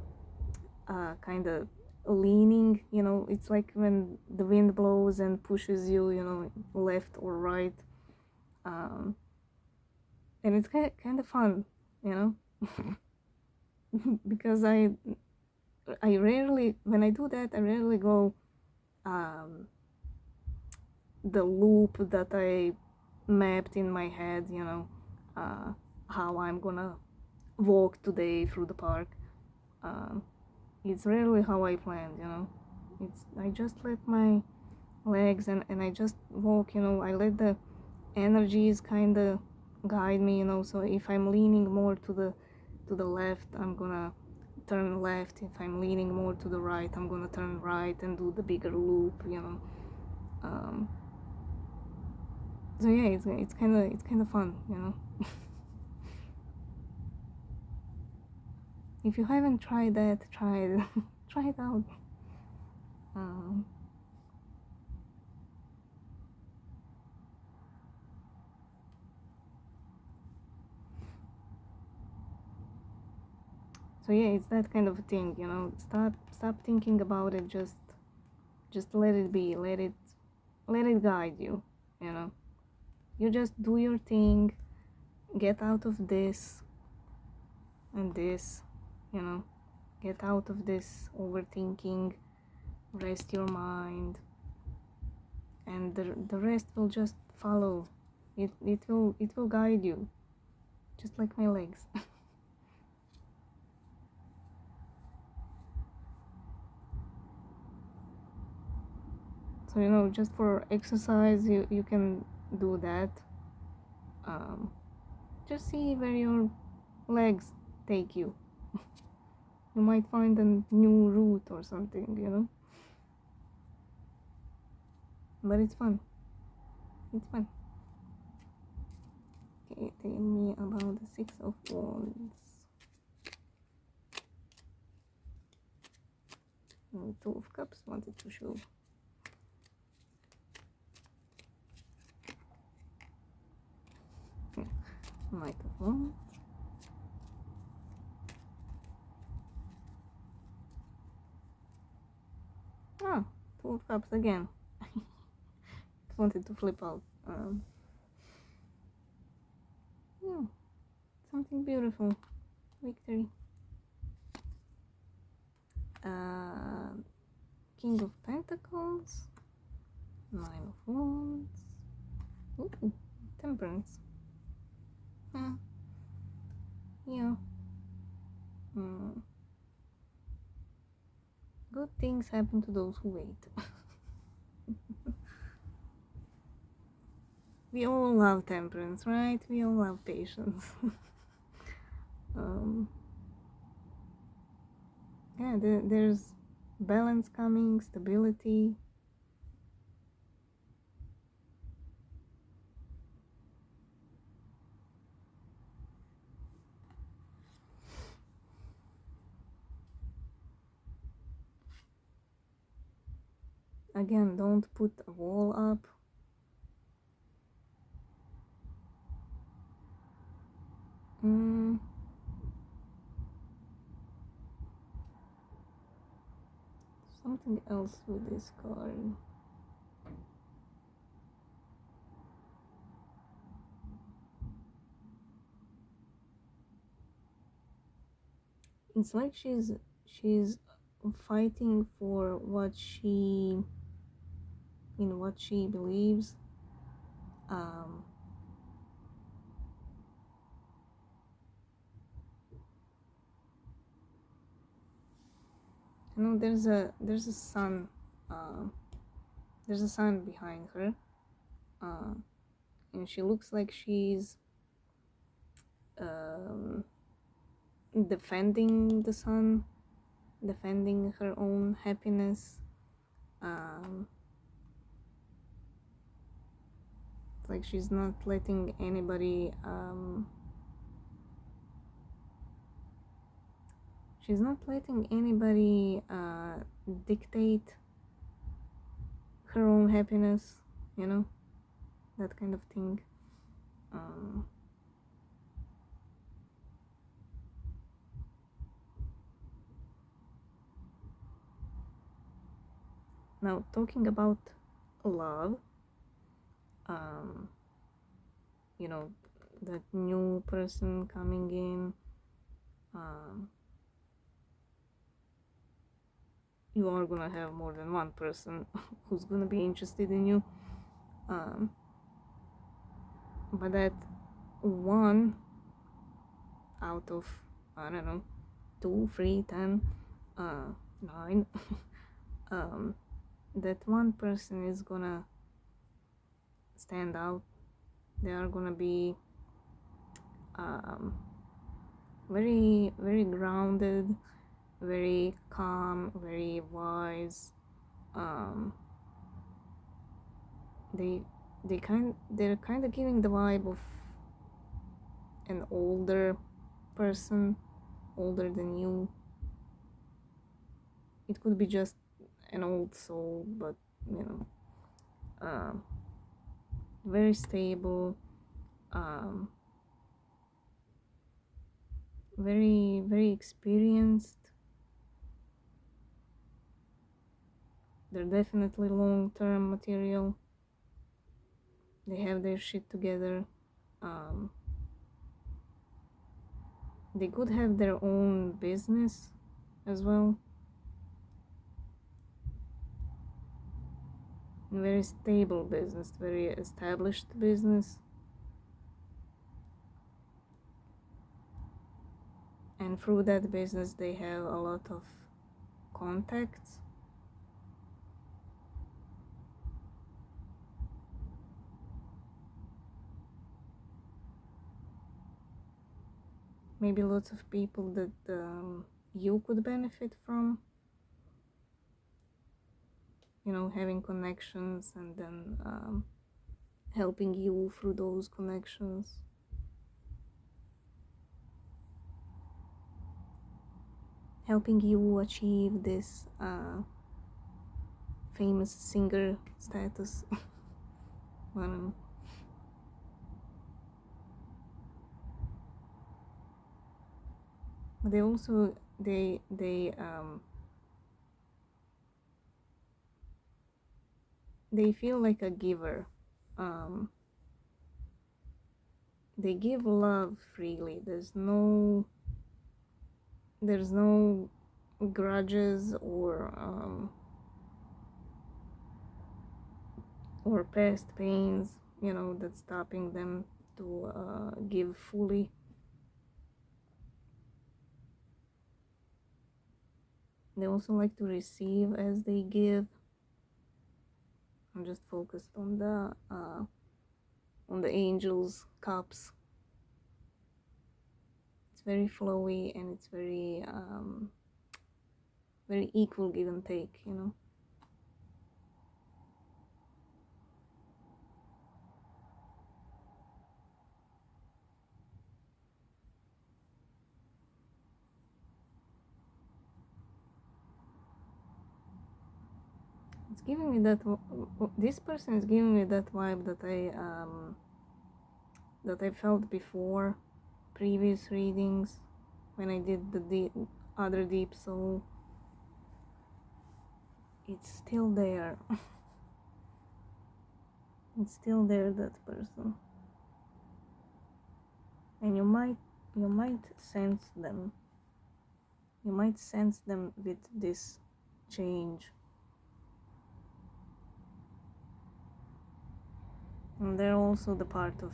kind of leaning, you know. It's like when the wind blows and pushes you, you know, left or right. And it's kind of fun, you know. because I rarely, when I do that, I rarely go the loop that I mapped in my head, you know, how I'm gonna walk today through the park. It's rarely how I planned, you know. I just let my legs and I just walk, you know. I let the energies kind of guide me, you know. So if I'm leaning more to the left, I'm gonna turn left. If I'm leaning more to the right, I'm gonna turn right and do the bigger loop, you know. So yeah, it's kind of fun, you know. If you haven't tried that, try it. Try it out. So yeah, it's that kind of a thing, you know. Stop thinking about it. Just let it be. Let it guide you. You know. You just do your thing. Get out of this and this. You know. Get out of this overthinking. Rest your mind, and the rest will just follow. It will guide you, just like my legs. So you know, just for exercise, you can do that. Just see where your legs take you. You might find a new route or something, you know. But it's fun. It's fun. Okay, tell me about the Six of Wands. Two of Cups wanted to show. Knight of Wands. Ah, Two of Cups again. Wanted to flip out. Yeah, something beautiful. Victory. King of Pentacles. Nine of Wands. Ooh, Temperance. Yeah. Good things happen to those who wait. We all love temperance, right? We all love patience. Yeah, there's balance coming, stability. Again, don't put a wall up. Something else with this card. It's like she's fighting for what she believes. You know, there's a sun. There's a sun behind her, and she looks like she's defending the sun, defending her own happiness. It's like she's not letting anybody dictate her own happiness, you know, that kind of thing. Now, talking about love, you know, that new person coming in, you are gonna have more than one person who's gonna be interested in you, but that one out of, I don't know, 2, 3, 10, 9 that one person is gonna stand out. They are gonna be very, very grounded, very calm, very wise. They're kind of giving the vibe of an older person, older than you. It could be just an old soul, but very stable, very, very experienced. They're definitely long-term material. They have their shit together. They could have their own business as well. Very stable business, very established business. And through that business they have a lot of contacts. Maybe lots of people that you could benefit from, having connections and then helping you through those connections. Helping you achieve this famous singer status. But they also they feel like a giver. They give love freely. There's no grudges or past pains, that's stopping them to give fully. They also like to receive as they give. I'm just focused on the angels' cups. It's very flowy and it's very very equal give and take, It's giving me that. This person is giving me that vibe that I felt before previous readings when I did the other deep soul. It's still there. It's still there, that person, and you might sense them. You might sense them with this change. And they're also the part of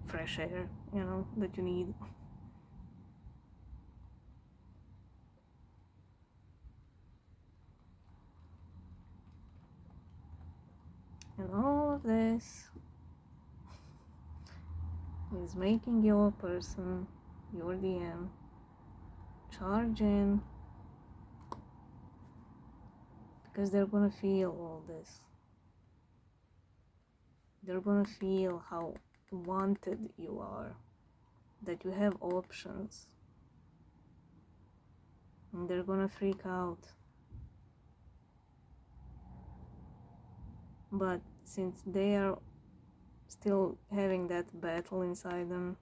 fresh air, that you need. And all of this is making your person, your DM, charge in, because they're gonna feel all this. They're gonna feel how wanted you are, that you have options, and they're gonna freak out. But since they are still having that battle inside them,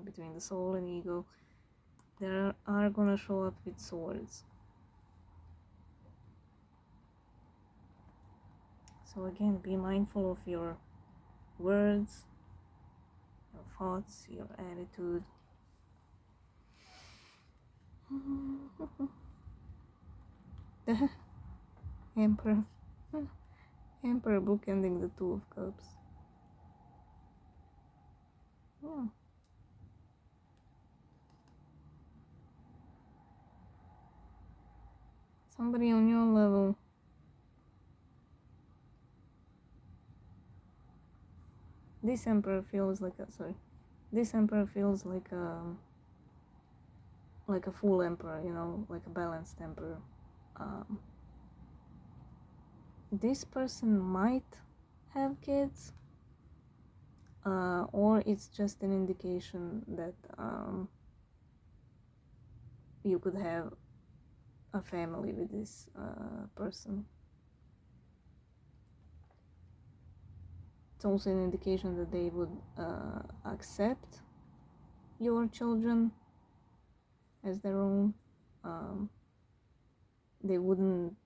between the soul and ego, they are gonna show up with swords. So again, be mindful of your words, your thoughts, your attitude. The Emperor. Emperor bookending the Two of Cups. Yeah. Somebody on your level. This Emperor feels like a This Emperor feels like a full Emperor, you know, like a balanced Emperor. This person might have kids, or it's just an indication that you could have a family with this person. It's also an indication that they would accept your children as their own. They wouldn't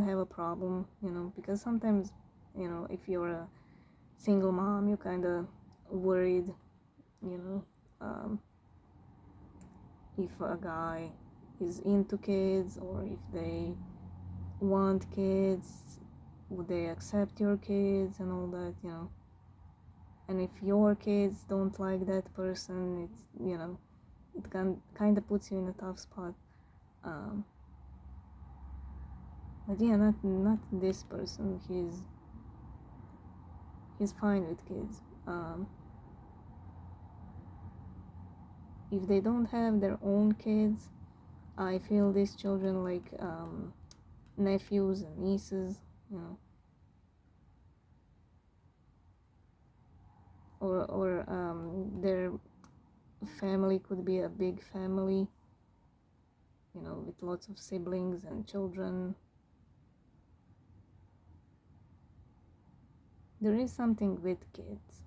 have a problem, you know, because sometimes, you know, if you're a single mom, you're kind of worried, you know, if a guy is into kids or if they want kids, would they accept your kids and all that, you know. And if your kids don't like that person, it's, you know, it kind of puts you in a tough spot. But yeah, not this person. He's fine with kids. If they don't have their own kids, I feel these children like nephews and nieces, you know, or their family could be a big family, you know, with lots of siblings and children. There is something with kids.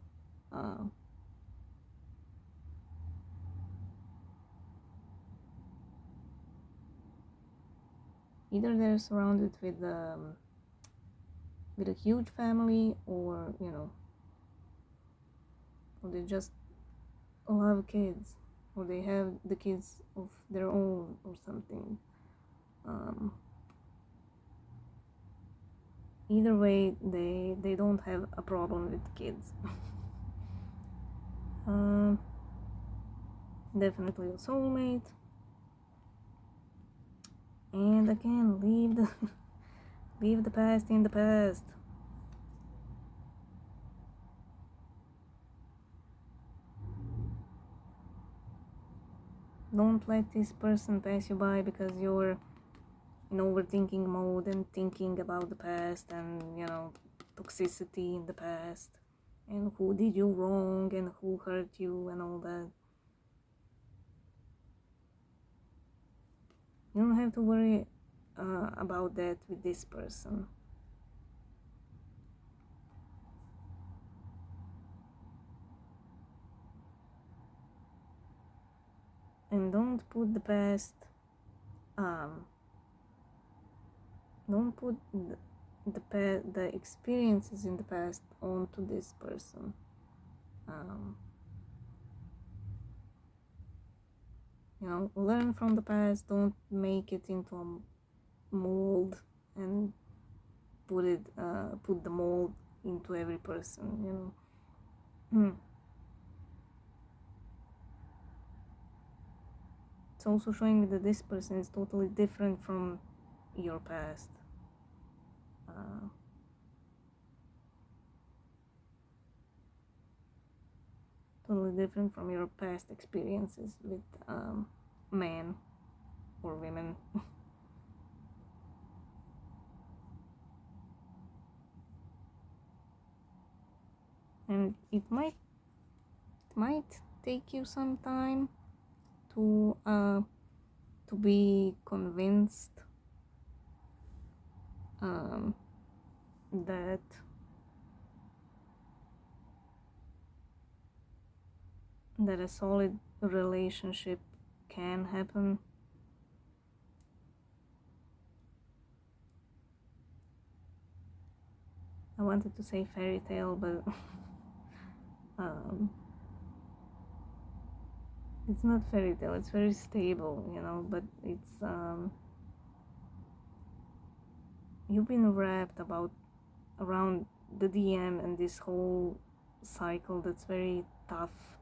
Either they're surrounded with a huge family, or, you know, or they just love kids, or they have the kids of their own or something. Either way, they don't have a problem with kids. Definitely a soulmate. And again, leave the past in the past. Don't let this person pass you by because you're in overthinking mode and thinking about the past and, you know, toxicity in the past and who did you wrong and who hurt you and all that. You don't have to worry about that with this person. And don't put the past, don't put the experiences in the past onto this person. You know, learn from the past. Don't make it into a mold and put the mold into every person. You know. It's also showing me that this person is totally different from your past. Totally different from your past experiences with men or women. And it might take you some time to be convinced that a solid relationship can happen. I wanted to say fairy tale, but it's not fairy tale. It's very stable, you know, but it's you've been wrapped around the DM and this whole cycle that's very tough,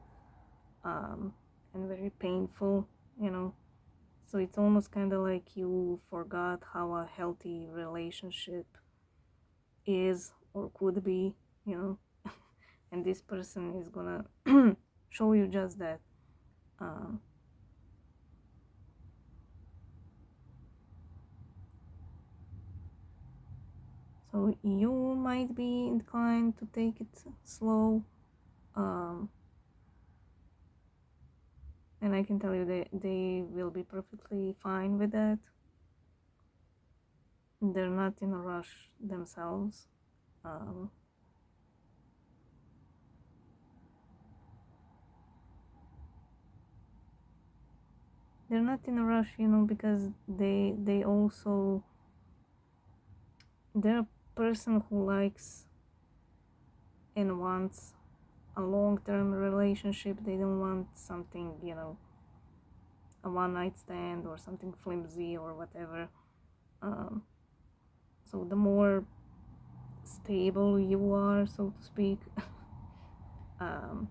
and very painful, you know. So it's almost kind of like you forgot how a healthy relationship is or could be, you know. And this person is gonna show you just that. Um, so you might be inclined to take it slow, um, and I can tell you that they will be perfectly fine with that. They're not in a rush themselves. Um, they're not in a rush, you know, because they also, they're a person who likes and wants a long-term relationship. They don't want something, you know, a one-night stand or something flimsy or whatever. Um, so the more stable you are, so to speak, um,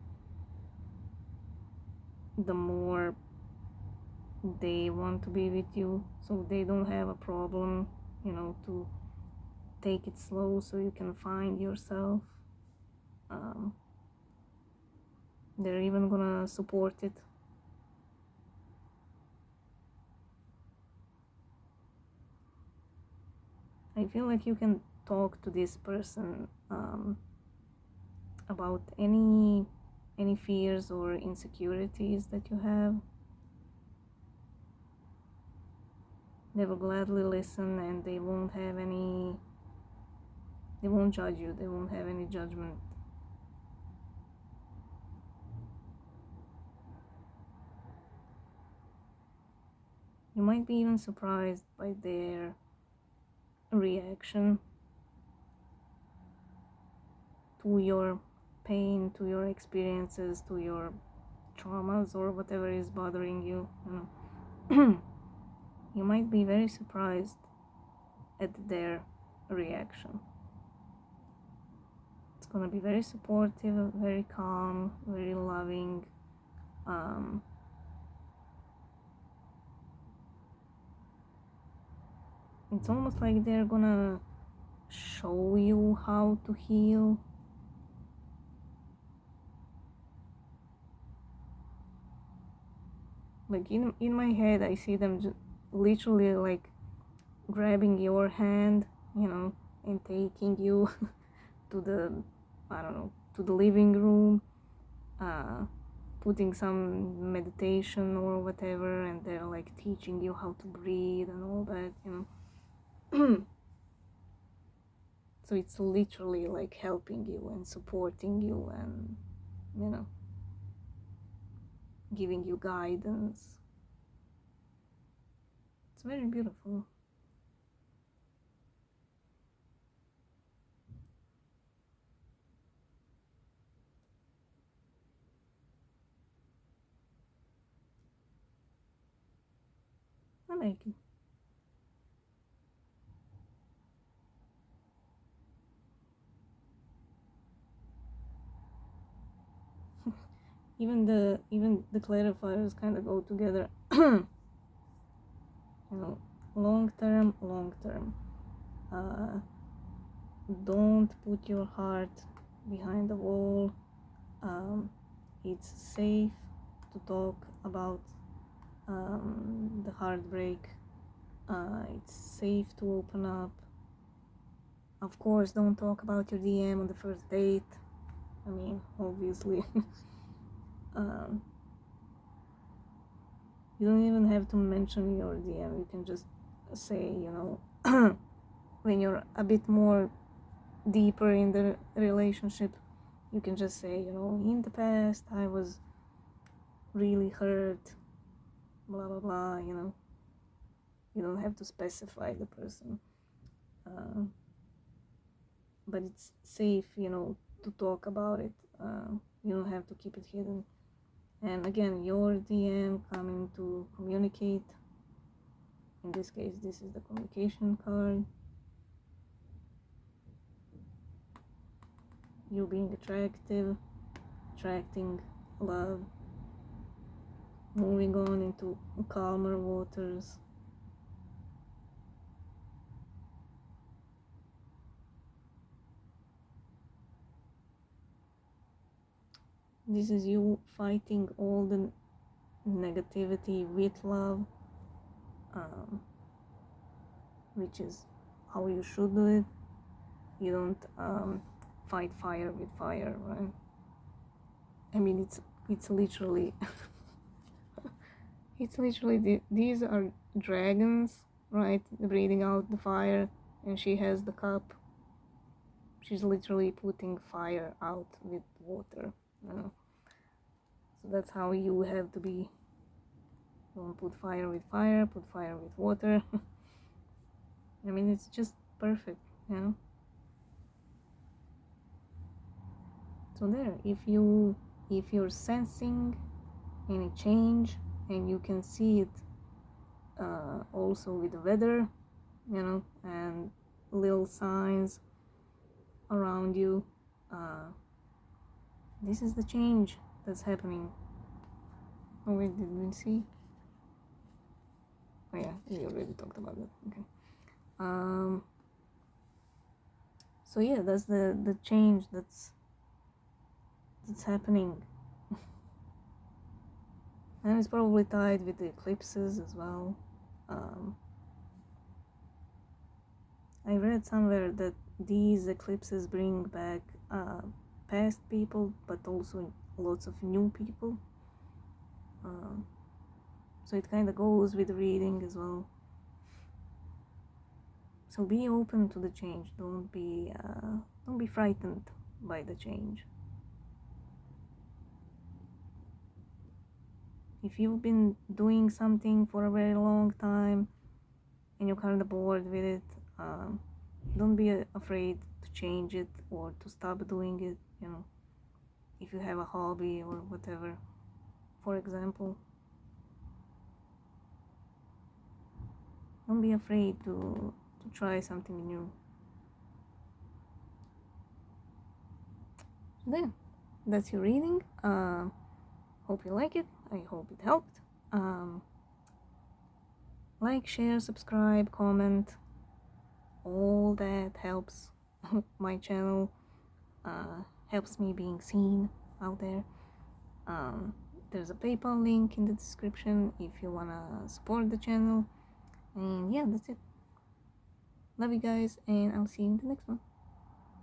the more they want to be with you. So they don't have a problem, you know, to take it slow so you can find yourself. Um, they're even gonna support it. I feel like you can talk to this person about any fears or insecurities that you have. They will gladly listen, and they won't judge you. They won't have any judgment. You might be even surprised by their reaction to your pain, to your experiences, to your traumas, or whatever is bothering you, you know. You might be very surprised at their reaction. It's gonna be very supportive, very calm, very loving. Um, it's almost like they're gonna show you how to heal. Like in my head, I see them literally like grabbing your hand, you know, and taking you to the, I don't know, to the living room, putting some meditation or whatever, and they're like teaching you how to breathe and all that, you know. So it's literally like helping you and supporting you and, you know, giving you guidance. It's very beautiful. I like it. Even the clarifiers kind of go together. You know, long term. Uh, don't put your heart behind the wall. It's safe to talk about the heartbreak. It's safe to open up. Of course, don't talk about your DM on the first date. I mean, obviously. um, you don't even have to mention your DM. You can just say, you know, when you're a bit more deeper in the relationship, you can just say, you know, in the past I was really hurt, blah blah blah, you know. You don't have to specify the person, uh, but it's safe, you know, to talk about it. You don't have to keep it hidden. And again, your DM coming to communicate. In this case, this is the communication card. you being attractive, attracting love, moving on into calmer waters. This is you fighting all the negativity with love, which is how you should do it. You don't fight fire with fire, right? I mean, it's literally it's literally these are dragons, right? Breathing out the fire, and she has the cup. She's literally putting fire out with water, you know? So that's how you have to be. Don't put fire with fire, put fire with water. I mean, it's just perfect, you know? So there, if you're sensing any change and you can see it also with the weather, you know, and little signs around you, this is the change that's happening. Oh wait, did we see? Oh yeah, we already talked about that. Okay. So yeah, that's the change that's happening. And it's probably tied with the eclipses as well. I read somewhere that these eclipses bring back past people, but also lots of new people. So it kind of goes with reading as well. So be open to the change. Don't be frightened by the change. If you've been doing something for a very long time and you're kind of bored with it, don't be afraid to change it or to stop doing it, you know, if you have a hobby or whatever, for example. Don't be afraid to try something new. So there, that's your reading. Hope you like it. I hope it helped. Like, share, subscribe, comment. All that helps my channel, helps me being seen out there. There's a PayPal link in the description if you wanna support the channel. And yeah, that's it. Love you guys, and I'll see you in the next one.